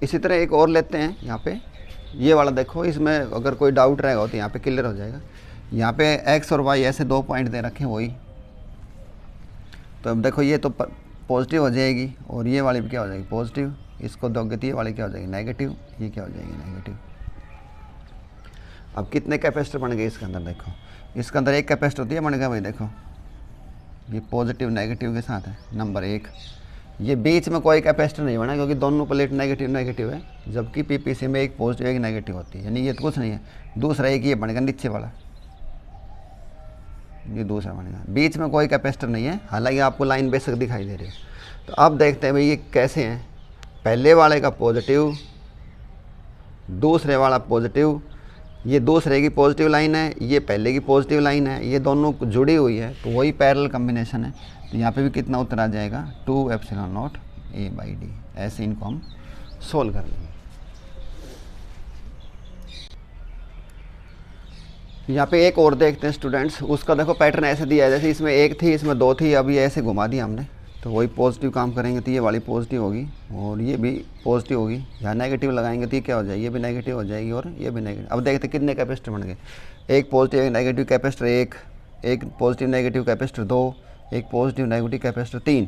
इसी तरह एक और लेते हैं यहाँ पे, ये वाला देखो, इसमें अगर कोई डाउट रहेगा तो यहाँ पे क्लियर हो जाएगा। यहाँ पे x और y ऐसे 2 पॉइंट दे रखे हैं वही, तो अब देखो ये तो पॉजिटिव हो जाएगी और ये वाली भी क्या हो जाएगी, पॉजिटिव। इसको दोगे तो ये वाली क्या हो जाएगी, नेगेटिव, ये क्या हो जाएगी, नेगेटिव। अब कितने कैपेसिटर बन गए इसके अंदर, देखो इसके अंदर एक कैपेसिटर होती है, बन गया भाई, देखो ये पॉजिटिव नेगेटिव के साथ है, नंबर 1। ये बीच में कोई कैपेसिटर नहीं बना क्योंकि दोनों प्लेट नेगेटिव नेगेटिव है, जबकि पीपीसी में एक पॉजिटिव एक नेगेटिव होती है, यानी ये तो कुछ नहीं है। दूसरा एक ये बनेगा नीचे वाला, ये दूसरा बनेगा, बीच में कोई कैपेसिटर नहीं है, हालांकि आपको लाइन बेशक दिखाई दे रही है। तो अब देखते हैं भाई ये कैसे हैं, पहले वाले का पॉजिटिव, दूसरे वाला पॉजिटिव, ये दूसरे की पॉजिटिव लाइन है, ये पहले की पॉजिटिव लाइन है, ये दोनों जुड़ी हुई है, तो वही पैरेलल कॉम्बिनेशन है। तो यहाँ पे भी कितना उत्तर आ जाएगा, 2 epsilon not A by D. ऐसे इनको हम सोल्व कर लेंगे। यहाँ पे एक और देखते हैं स्टूडेंट्स, उसका देखो पैटर्न ऐसे दिया है, जैसे इसमें एक थी, इसमें 2 थी, अभी ऐसे घुमा दिया हमने, तो वही पॉजिटिव काम करेंगे तो ये वाली पॉजिटिव होगी और ये भी पॉजिटिव होगी। यहाँ नेगेटिव लगाएंगे तो ये क्या हो जाएगी, ये भी नेगेटिव हो जाएगी और ये भी नेगेटिव। अब देखते कितने कैपेसिटर बन गए, एक पॉजिटिव एक नेगेटिव कैपेसिटर, एक पॉजिटिव नेगेटिव कैपेसिटर 2, एक पॉजिटिव नेगेटिव कैपेसिटर 3,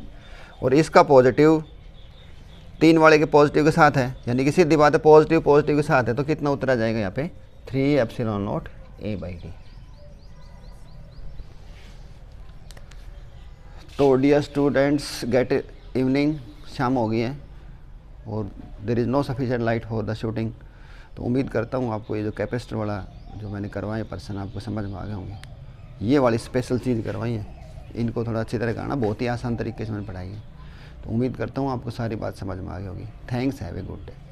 और इसका पॉजिटिव 3 वाले के पॉजिटिव के साथ है, यानी कि सीधी बात है पॉजिटिव पॉजिटिव के साथ है, तो कितना उत्तर आ जाएगा यहाँ पे, 3 epsilon not A by D. तो डियर स्टूडेंट्स, गेट इवनिंग, शाम हो गई है और there is no sufficient light for the shooting. तो उम्मीद करता हूँ आपको ये जो कैपेसिटर वाला जो मैंने करवाए पर्सन आपको समझ में आ गए होंगे। ये वाली स्पेशल चीज़ करवाई है, इनको थोड़ा अच्छी तरह करना, बहुत ही आसान तरीके से मैंने पढ़ाई है। तो उम्मीद करता हूँ आपको सारी बात समझ में आ गई होगी। Thanks, have a good day.